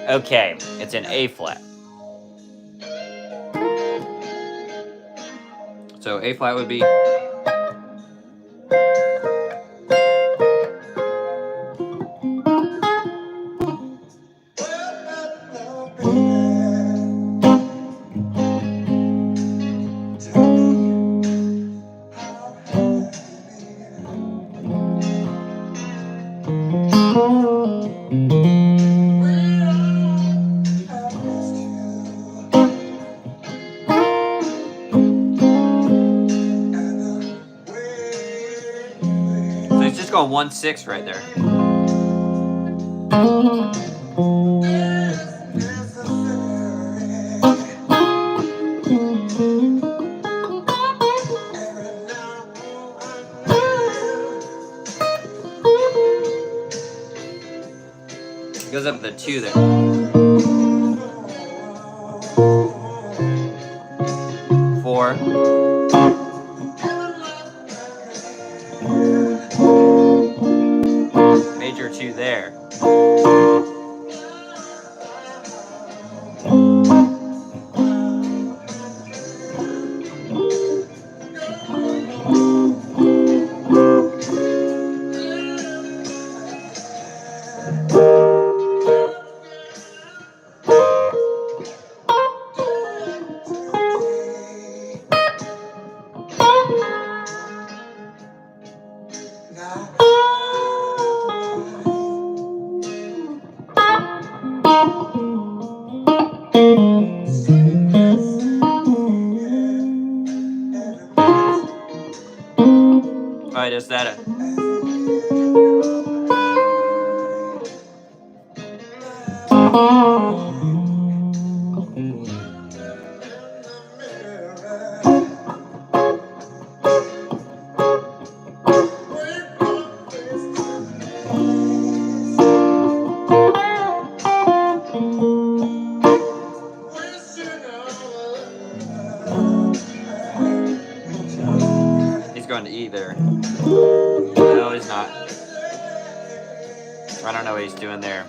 Okay, it's an A flat. So A flat would be. Going 1-6 right there. It goes up to the 2 there. 4. Major 2 there. probably does that. He's going to E there. No, he's not. I don't know what he's doing there.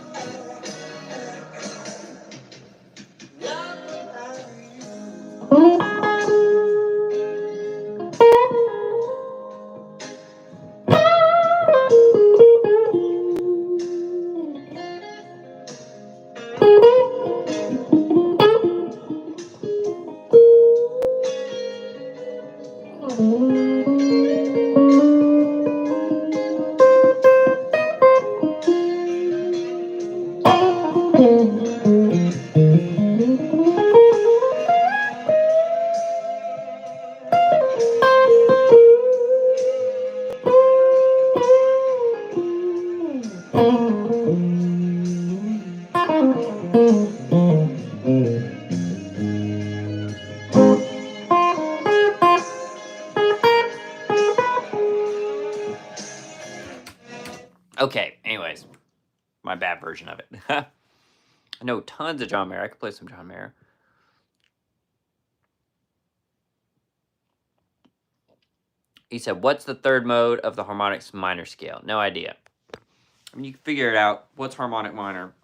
Okay, anyways, my bad version of it. I know tons of John Mayer. I could play some John Mayer. He said, what's the third mode of the harmonics minor scale? No idea. I mean, you can figure it out. What's harmonic minor?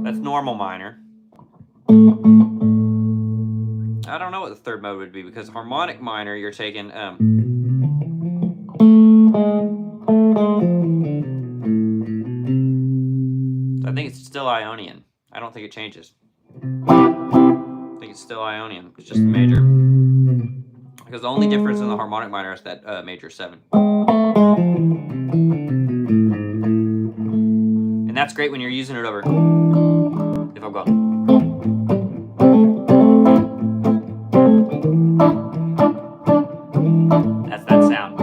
That's normal minor. I don't know what the third mode would be, because harmonic minor, you're taking I think it's still Ionian. I don't think it changes. I think it's still Ionian. It's just a major. Because the only difference in the harmonic minor is that major 7. And that's great when you're using it over. If I'm going. That's that sound.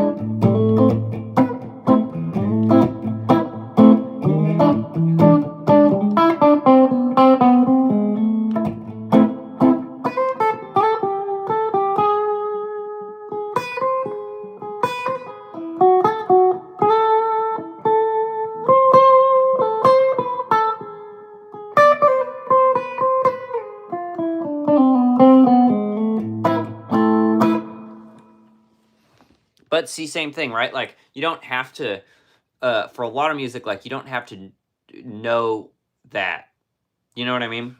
But see, same thing, right? Like, you don't have to, for a lot of music, like, you don't have to know that. You know what I mean?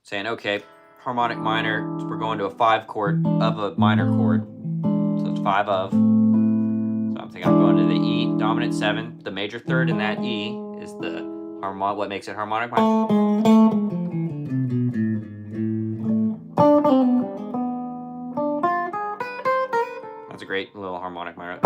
Saying, okay, harmonic minor, we're going to a 5 chord of a minor chord. So it's 5 of. So I'm thinking I'm going to the E, dominant 7. The major third in that E is the what makes it harmonic minor. That's a great little harmonic minor.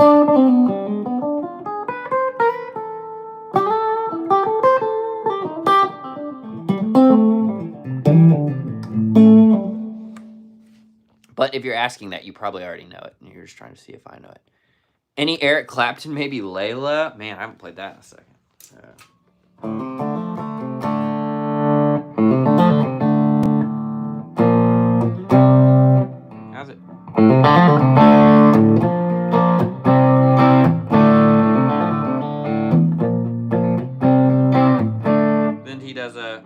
But if you're asking that, you probably already know it, and you're just trying to see if I know it. Any Eric Clapton, maybe Layla? Man, I haven't played that in a second. How's it? Then he does a...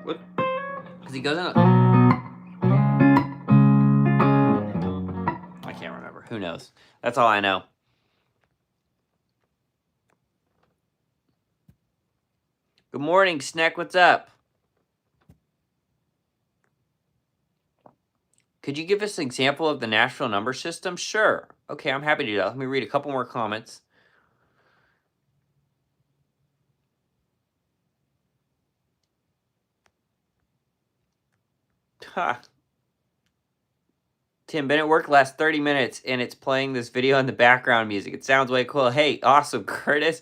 What? Because he goes in a... I can't remember. Who knows? That's all I know. Good morning, Snack. What's up? Could you give us an example of the Nashville number system? Sure. Okay, I'm happy to do that. Let me read a couple more comments. Tim, been at work the last 30 minutes, and it's playing this video in the background music. It sounds way cool. Hey, awesome, Curtis.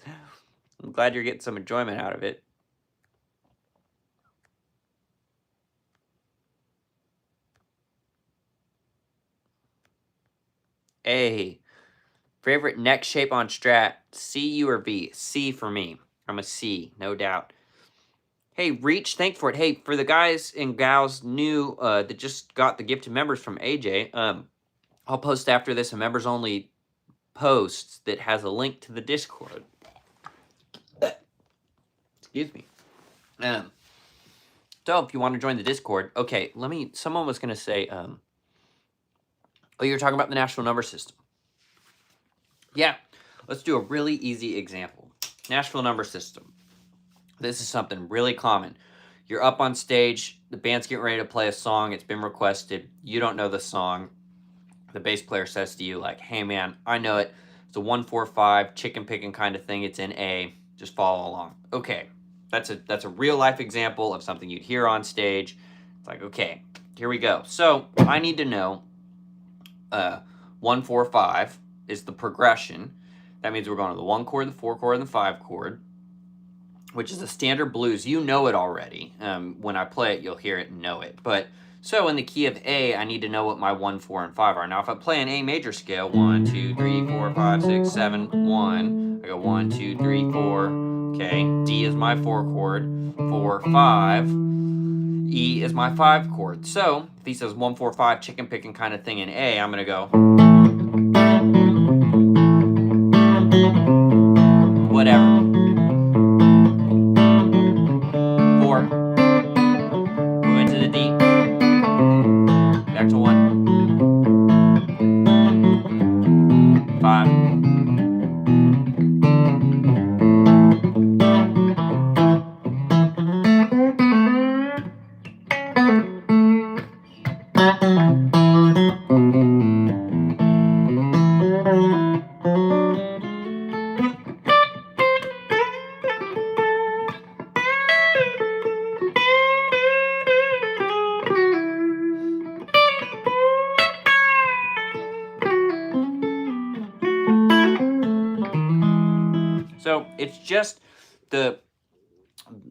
I'm glad you're getting some enjoyment out of it. A. Favorite neck shape on Strat, C, U, or V? C for me. I'm a C, no doubt. Hey, Reach, thanks for it. Hey, for the guys and gals new that just got the gift to members from AJ, I'll post after this a members-only post that has a link to the Discord. Excuse me. So if you want to join the Discord, okay, someone was going to say, oh, you're talking about the Nashville number system. Yeah, let's do a really easy example. Nashville number system. This is something really common. You're up on stage, the band's getting ready to play a song, it's been requested, you don't know the song. The bass player says to you, like, hey man, I know it. It's a 1-4-5 chicken picking kind of thing. It's in A. Just follow along. Okay, that's a real life example of something you'd hear on stage. It's like, okay, here we go. So I need to know 1-4-5 is the progression. That means we're going to the 1 chord, the 4 chord, and the 5 chord, which is a standard blues. You know it already. When I play it, you'll hear it and know it. But so in the key of A, I need to know what my 1, 4, and 5 are. Now, if I play an A major scale, 1, 2, 3, 4, 5, 6, 7, 1. I go 1, 2, 3, 4. Okay, D is my 4 chord, 4, 5. E is my 5 chord. So if he says 1, 4, 5 chicken picking kind of thing in A, I'm gonna go whatever. 4. Move into the D. Back to 1. 5. So it's just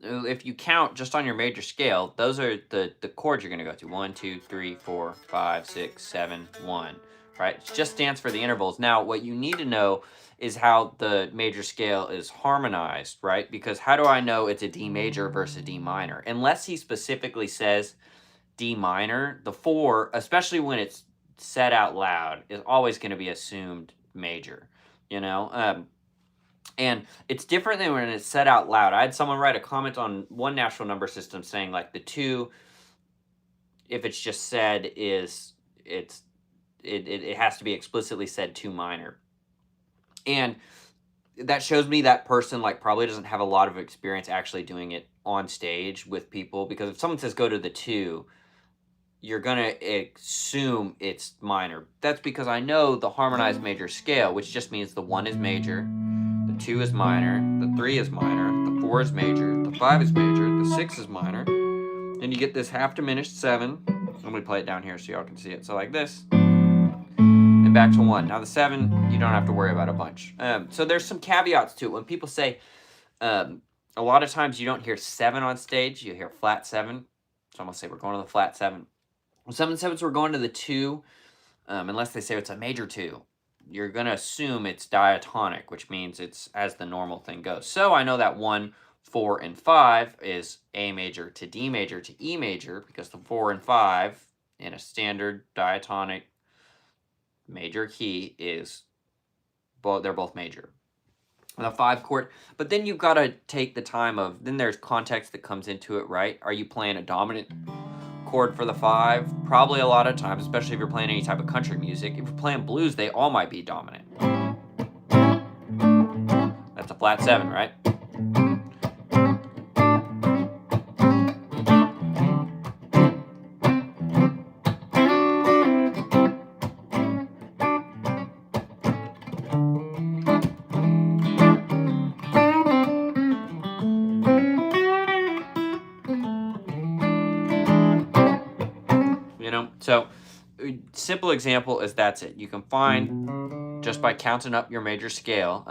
if you count just on your major scale, those are the chords you're going to go to. 1, 2, 3, 4, 5, 6, 7, 1. Right? It just stands for the intervals. Now, what you need to know is how the major scale is harmonized, right? Because how do I know it's a D major versus a D minor? Unless he specifically says D minor, the 4, especially when it's said out loud, is always going to be assumed major, you know? And it's different than when it's said out loud. I had someone write a comment on one Nashville number system saying, like, the 2, if it's just said, it has to be explicitly said 2 minor. And that shows me that person, like, probably doesn't have a lot of experience actually doing it on stage with people. Because if someone says go to the 2, you're going to assume it's minor. That's because I know the harmonized major scale, which just means the 1 is major, the 2 is minor, the 3 is minor, the 4 is major, the 5 is major, the 6 is minor. Then you get this half diminished 7. I'm going to play it down here so y'all can see it. So like this. And back to 1. Now the 7, you don't have to worry about a bunch. So there's some caveats to it. When people say, a lot of times you don't hear 7 on stage, you hear flat 7. So I'm going to say we're going to the flat 7. When 7 7s, we're going to the 2, unless they say it's a major 2. You're going to assume it's diatonic, which means it's as the normal thing goes. So I know that 1, 4, and 5 is A major to D major to E major, because the 4 and 5 in a standard diatonic major key is, they're both major. The 5 chord, but then you've got to take the time of, then there's context that comes into it, right? Are you playing a dominant chord for the 5? Probably a lot of times, especially if you're playing any type of country music. If you're playing blues, they all might be dominant. That's a flat 7, right? simple example is that's it. You can find just by counting up your major scale.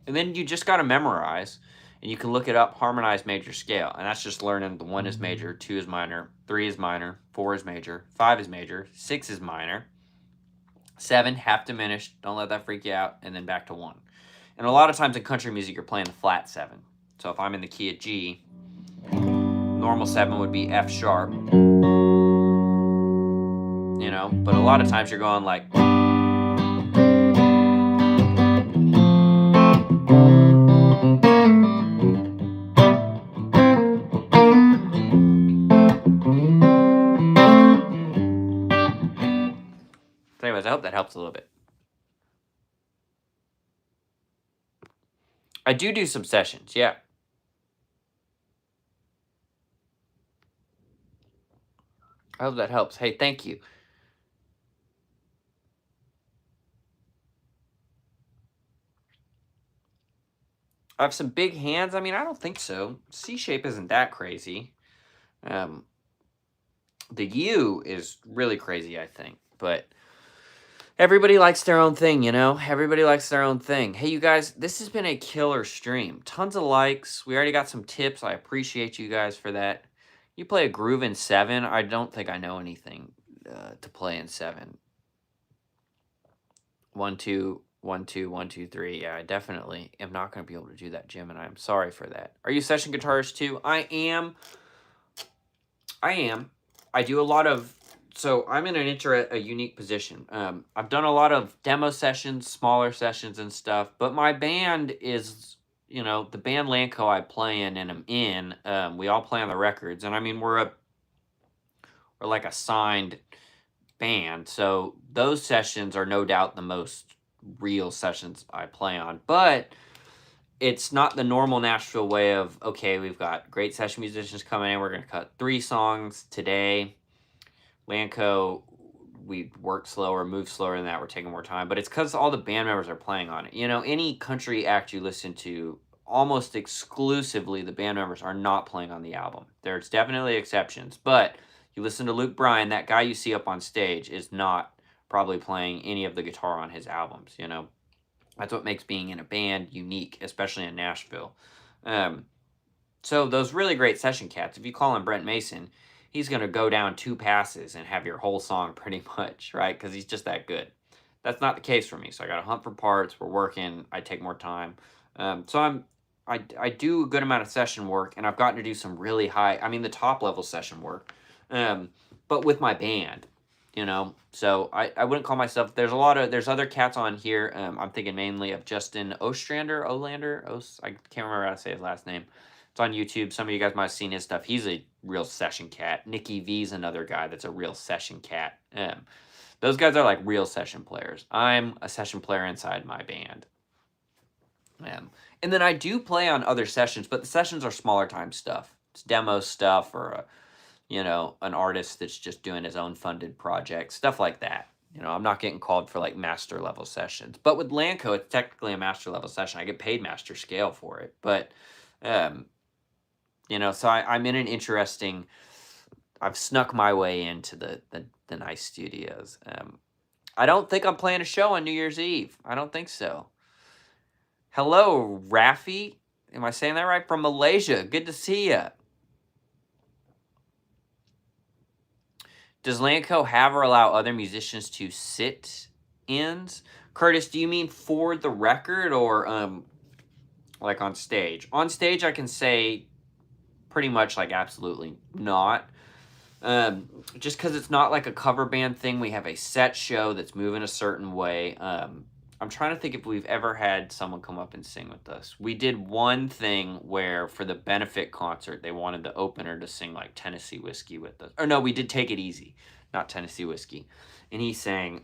And then you just got to memorize, and you can look it up, harmonize major scale. And that's just learning the 1 is major, 2 is minor, 3 is minor, 4 is major, 5 is major, 6 is minor, 7 half diminished, don't let that freak you out, and then back to 1. And a lot of times in country music, you're playing the flat 7. So if I'm in the key of G, normal 7 would be F sharp, you know, but a lot of times you're going like, so anyways, I hope that helps a little bit. I do some sessions, yeah. I hope that helps. Hey, thank you. I have some big hands. I mean, I don't think so. C shape isn't that crazy. The U is really crazy, I think. But everybody likes their own thing, you know? Everybody likes their own thing. Hey, you guys, this has been a killer stream. Tons of likes. We already got some tips. I appreciate you guys for that. You play a groove in 7. I don't think I know anything to play in 7. 1, 2, 1, 2, 1, 2, 3. Yeah, I definitely am not going to be able to do that, Jim, and I'm sorry for that. Are you a session guitarist too? I am. I do a lot of, so I'm in a unique position. I've done a lot of demo sessions, smaller sessions and stuff, but my band is, you know, the band Lanco I play in and I'm in, we all play on the records. And I mean, we're like a signed band. So those sessions are no doubt the most real sessions I play on, but it's not the normal Nashville way of, okay, we've got great session musicians coming in. We're going to cut 3 songs today. Lanco, we work slower, move slower than that. We're taking more time. But it's because all the band members are playing on it. You know, any country act you listen to, almost exclusively the band members are not playing on the album. There's definitely exceptions. But you listen to Luke Bryan, that guy you see up on stage is not probably playing any of the guitar on his albums, you know. That's what makes being in a band unique, especially in Nashville. So those really great session cats, if you call him Brent Mason, he's going to go down 2 passes and have your whole song pretty much, right? Because he's just that good. That's not the case for me. So I got to hunt for parts. We're working. I take more time. So I do a good amount of session work, and I've gotten to do some really high, I mean, the top level session work, but with my band. You know, so I wouldn't call myself, there's other cats on here. I'm thinking mainly of Justin Olander. I can't remember how to say his last name. It's on YouTube. Some of you guys might have seen his stuff. He's a real session cat. Nicky V's another guy that's a real session cat. Those guys are like real session players. I'm a session player inside my band. And then I do play on other sessions, but the sessions are smaller time stuff. It's demo stuff or you know, an artist that's just doing his own funded project, stuff like that. You know, I'm not getting called for like master level sessions. But with Lanco, it's technically a master level session. I get paid master scale for it. But, you know, so I'm in an interesting, I've snuck my way into the nice studios. I don't think I'm playing a show on New Year's Eve. I don't think so. Hello, Rafi. Am I saying that right? From Malaysia. Good to see you. Does Lanco have or allow other musicians to sit-ins? Curtis, do you mean for the record or like on stage? On stage, I can say pretty much like absolutely not. Just because it's not like a cover band thing. We have a set show that's moving a certain way. I'm trying to think if we've ever had someone come up and sing with us. We did one thing where for the benefit concert, they wanted the opener to sing like Tennessee Whiskey with us. Or no, we did Take It Easy, not Tennessee Whiskey. And he sang,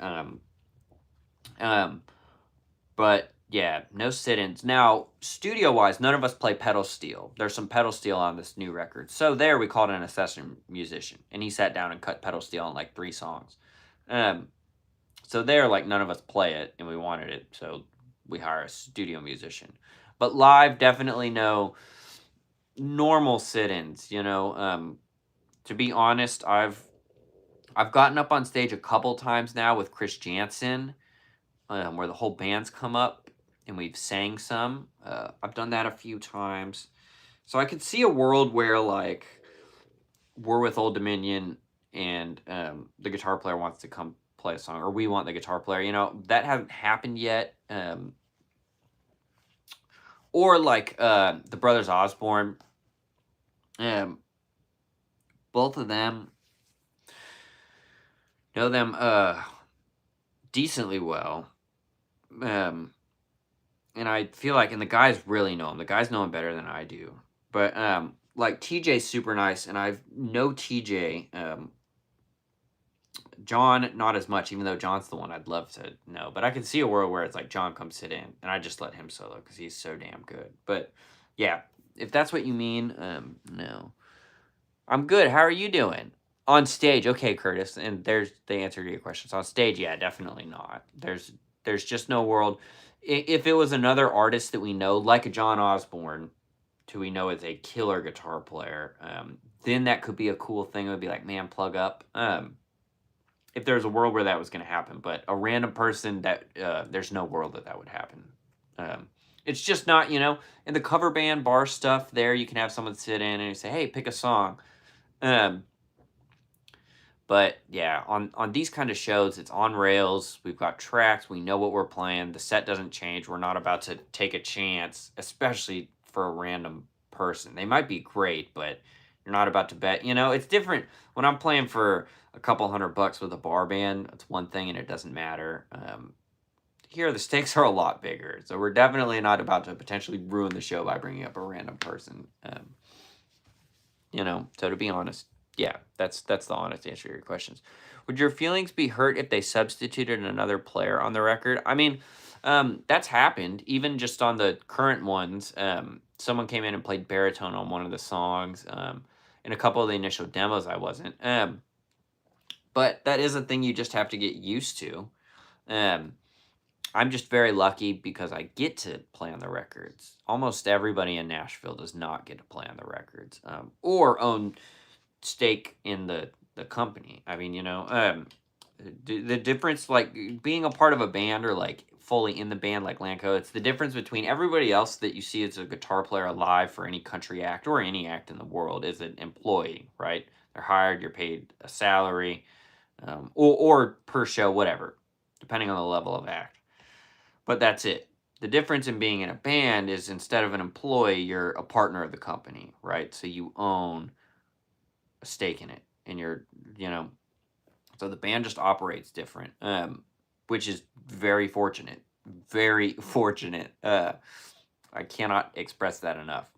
but yeah, no sit-ins. Now, studio-wise, none of us play pedal steel. There's some pedal steel on this new record. So there we called in a session musician. And he sat down and cut pedal steel on like 3 songs. So there, like, none of us play it, and we wanted it, so we hire a studio musician. But live, definitely no normal sit-ins, you know. To be honest, I've I've gotten up on stage a couple times now with Chris Jansen, where the whole band's come up and we've sang some. I've done that a few times. So I could see a world where, like, we're with Old Dominion and the guitar player wants to come play a song, or we want the guitar player. You know, that hasn't happened yet. Or like the Brothers Osborne. Both of them know them decently well. And I feel like, and the guys really know him. The guys know him better than I do. But like TJ's super nice, and I know TJ. John, not as much, even though John's the one I'd love to know. But I can see a world where it's like John come sit in, and I just let him solo because he's so damn good. But yeah, if that's what you mean, no. I'm good. How are you doing? On stage, okay, Curtis. And there's the answer to your questions. On stage, yeah, definitely not. There's just no world. If it was another artist that we know, like a John Osborne, who we know is a killer guitar player, then that could be a cool thing. It would be like, man, plug up. If there's a world where that was going to happen. But a random person, that there's no world that that would happen. It's just not, you know, in the cover band bar stuff there, you can have someone sit in and you say, hey, pick a song. But yeah, on these kind of shows, it's on rails. We've got tracks. We know what we're playing. The set doesn't change. We're not about to take a chance, especially for a random person. They might be great, but you're not about to bet. You know, it's different when I'm playing for a couple $100 with a bar band. It's one thing and it doesn't matter. Here, the stakes are a lot bigger. So we're definitely not about to potentially ruin the show by bringing up a random person. You know, so to be honest, yeah, that's the honest answer to your questions. Would your feelings be hurt if they substituted another player on the record? I mean, that's happened, even just on the current ones. Someone came in and played baritone on one of the songs. In a couple of the initial demos, I wasn't. But that is a thing you just have to get used to. I'm just very lucky because I get to play on the records. Almost everybody in Nashville does not get to play on the records, or own stake in the company. I mean, you know, the difference, like being a part of a band or like fully in the band like Lanco, it's the difference between everybody else that you see as a guitar player alive for any country act or any act in the world is an employee, right? They're hired, you're paid a salary, or per show, whatever, depending on the level of act. But that's it. The difference in being in a band is instead of an employee, you're a partner of the company, right? So you own a stake in it, and you're, you know, so the band just operates different, which is very fortunate. Very fortunate. I cannot express that enough.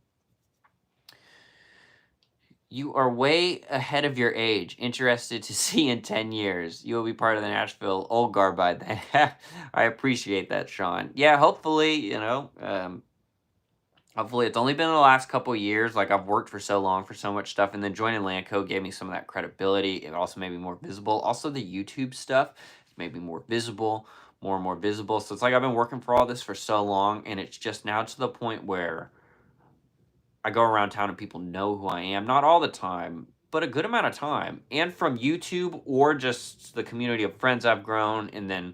You are way ahead of your age. Interested to see in 10 years. You will be part of the Nashville old guard by then. I appreciate that, Sean. Yeah, hopefully, you know, hopefully it's only been the last couple of years. Like, I've worked for so long for so much stuff, and then joining Lanco gave me some of that credibility. It also made me more visible. Also, the YouTube stuff made me more visible, more and more visible. So it's like I've been working for all this for so long, and it's just now to the point where I go around town and people know who I am. Not all the time, but a good amount of time. And from YouTube or just the community of friends I've grown. And then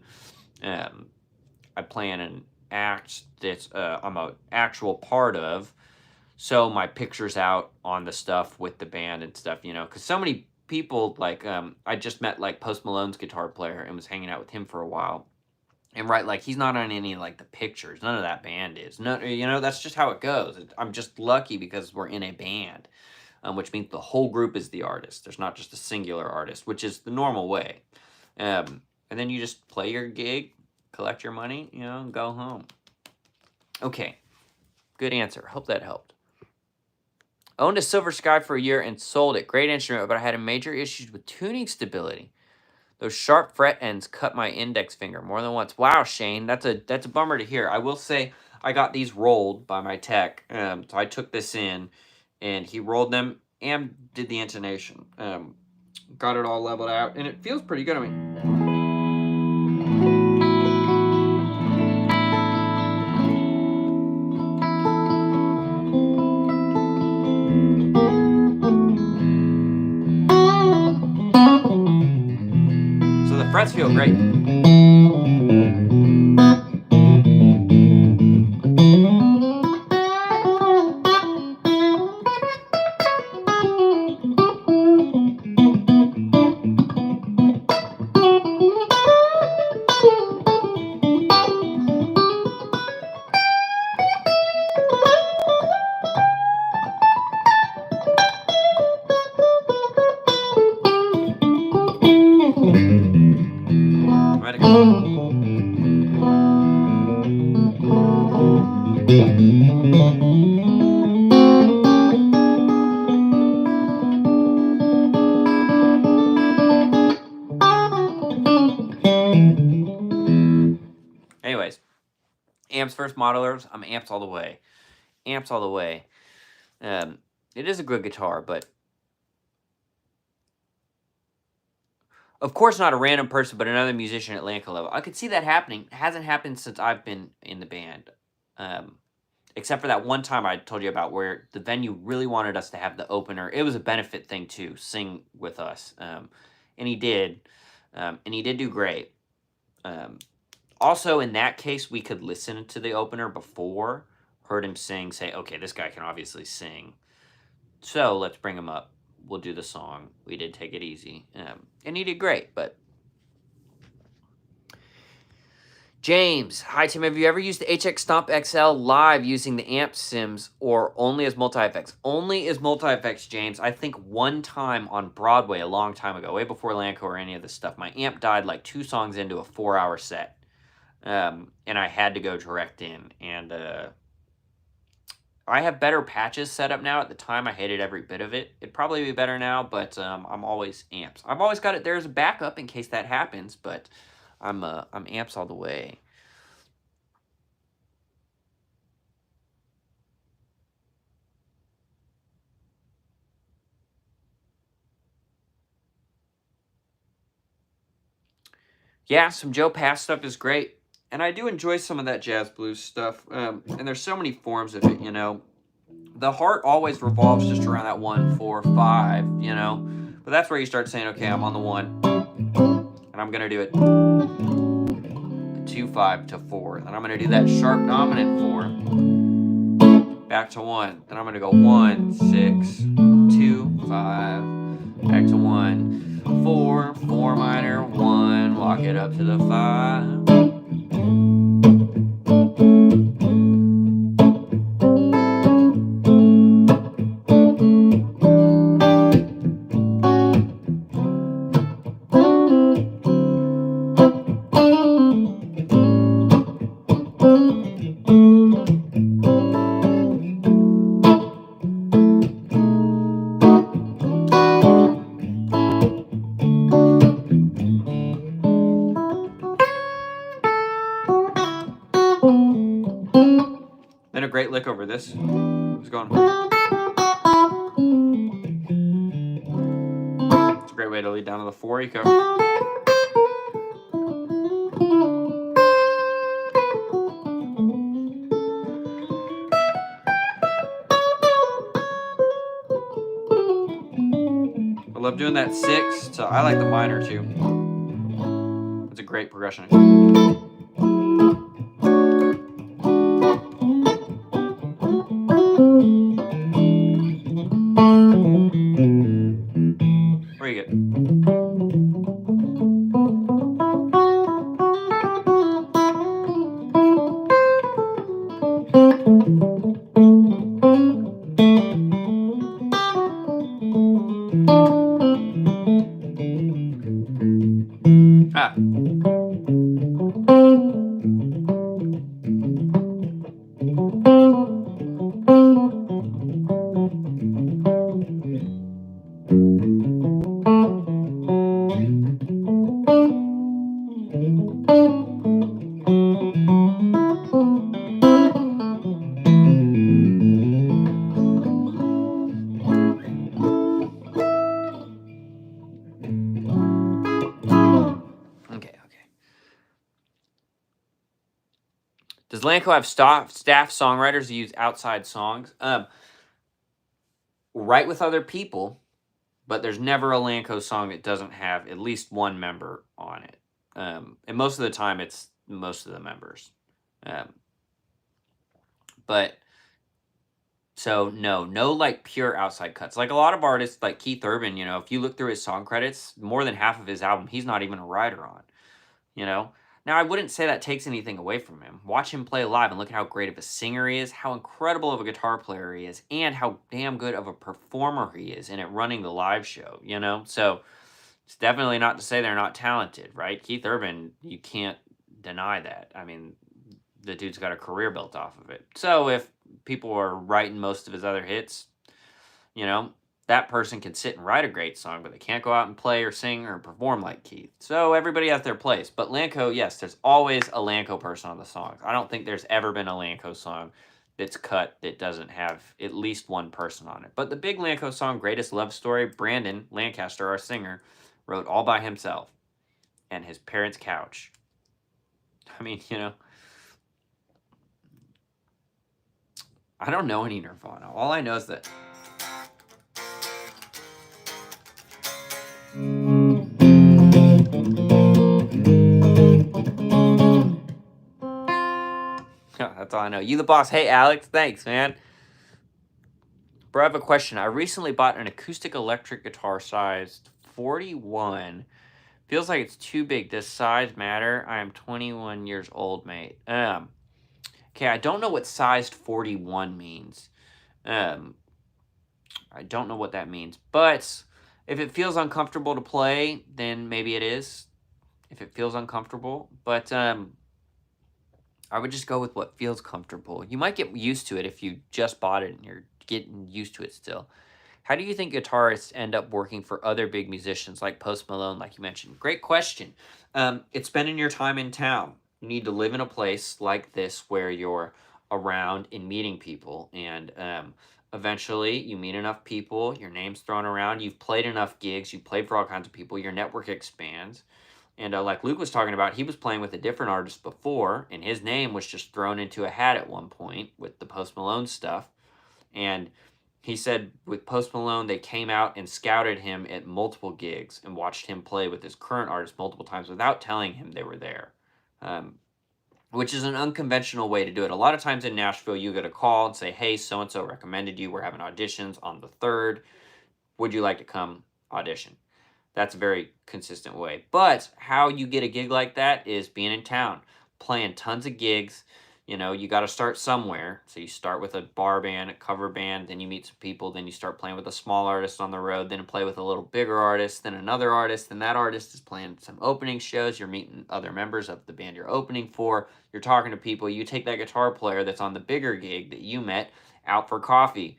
I play in an act that I'm an actual part of. So my picture's out on the stuff with the band and stuff, you know. Because so many people, like, I just met, like, Post Malone's guitar player and was hanging out with him for a while. And right, like, he's not on any, like, the pictures. None of that band is. No, you know, that's just how it goes. I'm just lucky because we're in a band, which means the whole group is the artist. There's not just a singular artist, which is the normal way. And then you just play your gig, collect your money, you know, and go home. Okay, good answer. Hope that helped. Owned a Silver Sky for a year and sold it. Great instrument, but I had major issues with tuning stability. Those sharp fret ends cut my index finger more than once. Wow, Shane, that's a bummer to hear. I will say I got these rolled by my tech. So I took this in, and he rolled them and did the intonation. Got it all leveled out, and it feels pretty good. I mean, sides feel great. Ready? Anyways, amps first modelers. I'm amps all the way. Amps all the way. It is a good guitar, but of course not a random person, but another musician at Lanco level. I could see that happening. It hasn't happened since I've been in the band. Except for that one time I told you about where the venue really wanted us to have the opener. It was a benefit thing too, sing with us. And he did. And he did do great. Also, in that case, we could listen to the opener before, heard him sing, say, okay, this guy can obviously sing. So let's bring him up. We'll do the song. We did take it easy. And he did great, but... James, hi Tim, have you ever used the HX Stomp XL live using the amp sims or only as multi-effects? Only as multi-effects, James. I think one time on Broadway a long time ago, way before Lanco or any of this stuff, my amp died like 2 songs into a 4-hour set. And I had to go direct in. And I have better patches set up now. At the time, I hated every bit of it. It'd probably be better now, but I'm always amps. I've always got it there as a backup in case that happens, but... I'm amps all the way. Yeah, some Joe Pass stuff is great. And I do enjoy some of that jazz blues stuff. And there's so many forms of it, you know. The heart always revolves just around that 1, 4, 5, you know. But that's where you start saying, okay, I'm on the 1. And I'm going to do it 2, 5 to 4. Then I'm going to do that sharp dominant 4. Back to 1. Then I'm going to go 1, 6, 2, 5. Back to 1, 4, 4 minor, 1. Walk it up to the 5. Then a great lick over this. It's going. It's a great way to lead down to the 4. You go. I love doing that 6. So I like the minor too. It's a great progression. Very good. Does Lanco have staff songwriters who use outside songs? Write with other people, but there's never a Lanco song that doesn't have at least one member on it. And most of the time, it's most of the members. But so no like pure outside cuts. Like a lot of artists, like Keith Urban, if you look through his song credits, more than half of his album, he's not even a writer on. you know? Now, I wouldn't say that takes anything away from him. Watch him play live and look at how great of a singer he is, how incredible of a guitar player he is, and how damn good of a performer he is in it running the live show? So it's definitely not to say they're not talented, right? Keith Urban, you can't deny that. I mean, the dude's got a career built off of it. So if people are writing most of his other hits, you know, that person can sit and write a great song, but they can't go out and play or sing or perform like Keith. So everybody has their place. But Lanco, yes, there's always a Lanco person on the songs. I don't think there's ever been a Lanco song that's cut that doesn't have at least one person on it. But the big Lanco song, Greatest Love Story, Brandon Lancaster, our singer, wrote all by himself and his parents' couch. I mean, I don't know any Nirvana. All I know is that that's all I know. You the boss. Hey, Alex. Thanks, man. Bro, I have a question. I recently bought an acoustic electric guitar sized 41. Feels like it's too big. Does size matter? I am 21 years old, mate. Okay, I don't know what sized 41 means. I don't know what that means. But if it feels uncomfortable to play, then maybe it is. If it feels uncomfortable. But I would just go with what feels comfortable. You might get used to it if you just bought it and you're getting used to it still. How do you think guitarists end up working for other big musicians like Post Malone, like you mentioned? Great question. It's spending your time in town. You need to live in a place like this where you're around and meeting people. And eventually you meet enough people, your name's thrown around, you've played enough gigs, you've played for all kinds of people, your network expands. And like Luke was talking about, he was playing with a different artist before, and his name was just thrown into a hat at one point with the Post Malone stuff. And he said with Post Malone, they came out and scouted him at multiple gigs and watched him play with his current artist multiple times without telling him they were there, which is an unconventional way to do it. A lot of times in Nashville, you get a call and say, hey, so-and-so recommended you. We're having auditions on the 3rd. Would you like to come audition? That's a very consistent way. But how you get a gig like that is being in town, playing tons of gigs. You got to start somewhere. So you start with a bar band, a cover band, then you meet some people, then you start playing with a small artist on the road, then play with a little bigger artist, then another artist, then that artist is playing some opening shows. You're meeting other members of the band you're opening for. You're talking to people. You take that guitar player that's on the bigger gig that you met out for coffee.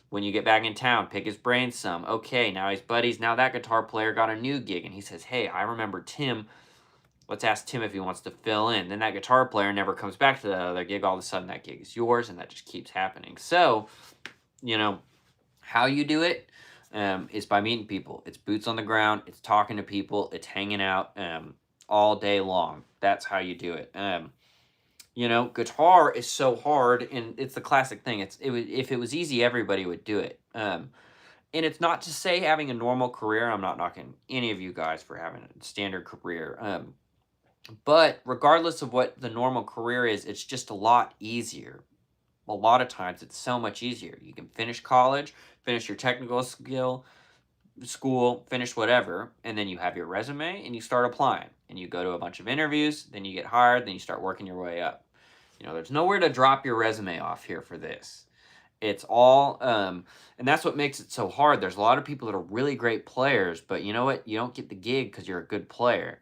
When you get back in town, pick his brain some. Okay, now he's buddies. Now that guitar player got a new gig, and he says, hey, I remember Tim. Let's ask Tim if he wants to fill in. Then that guitar player never comes back to the other gig. All of a sudden, that gig is yours, and that just keeps happening. So, how you do it is by meeting people. It's boots on the ground. It's talking to people. It's hanging out all day long. That's how you do it. Guitar is so hard, and it's the classic thing. If it was easy, everybody would do it. And it's not to say having a normal career. I'm not knocking any of you guys for having a standard career. But regardless of what the normal career is, it's just a lot easier. A lot of times, it's so much easier. You can finish college, finish your technical school, finish whatever, and then you have your resume, and you start applying. And you go to a bunch of interviews, then you get hired, then you start working your way up. There's nowhere to drop your resume off here for this. It's all, and that's what makes it so hard. There's a lot of people that are really great players, but you know what? You don't get the gig because you're a good player.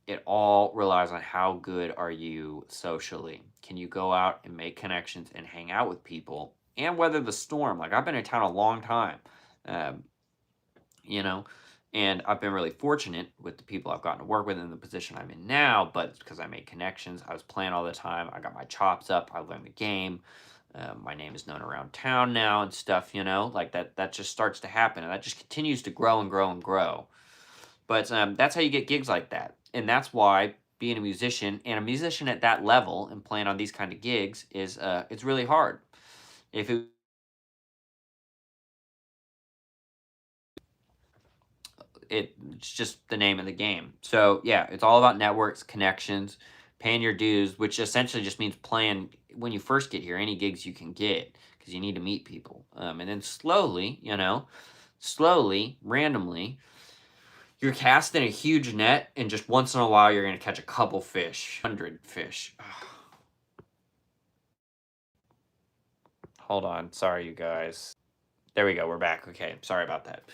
It all relies on how good are you socially. Can you go out and make connections and hang out with people and weather the storm? Like, I've been in town a long time, and I've been really fortunate with the people I've gotten to work with in the position I'm in now, but it's because I made connections. I was playing all the time. I got my chops up. I learned the game. My name is known around town now and stuff, like that just starts to happen, and that just continues to grow and grow and grow. But that's how you get gigs like that. And that's why being a musician and a musician at that level and playing on these kind of gigs is it's really hard. If it's just the name of the game. So yeah, it's all about networks, connections, paying your dues, which essentially just means playing when you first get here, any gigs you can get, because you need to meet people. And then slowly, slowly, randomly, you're casting a huge net, and just once in a while, you're going to catch a couple fish, 100 fish. Hold on. Sorry, you guys. There we go. We're back. Okay. Sorry about that.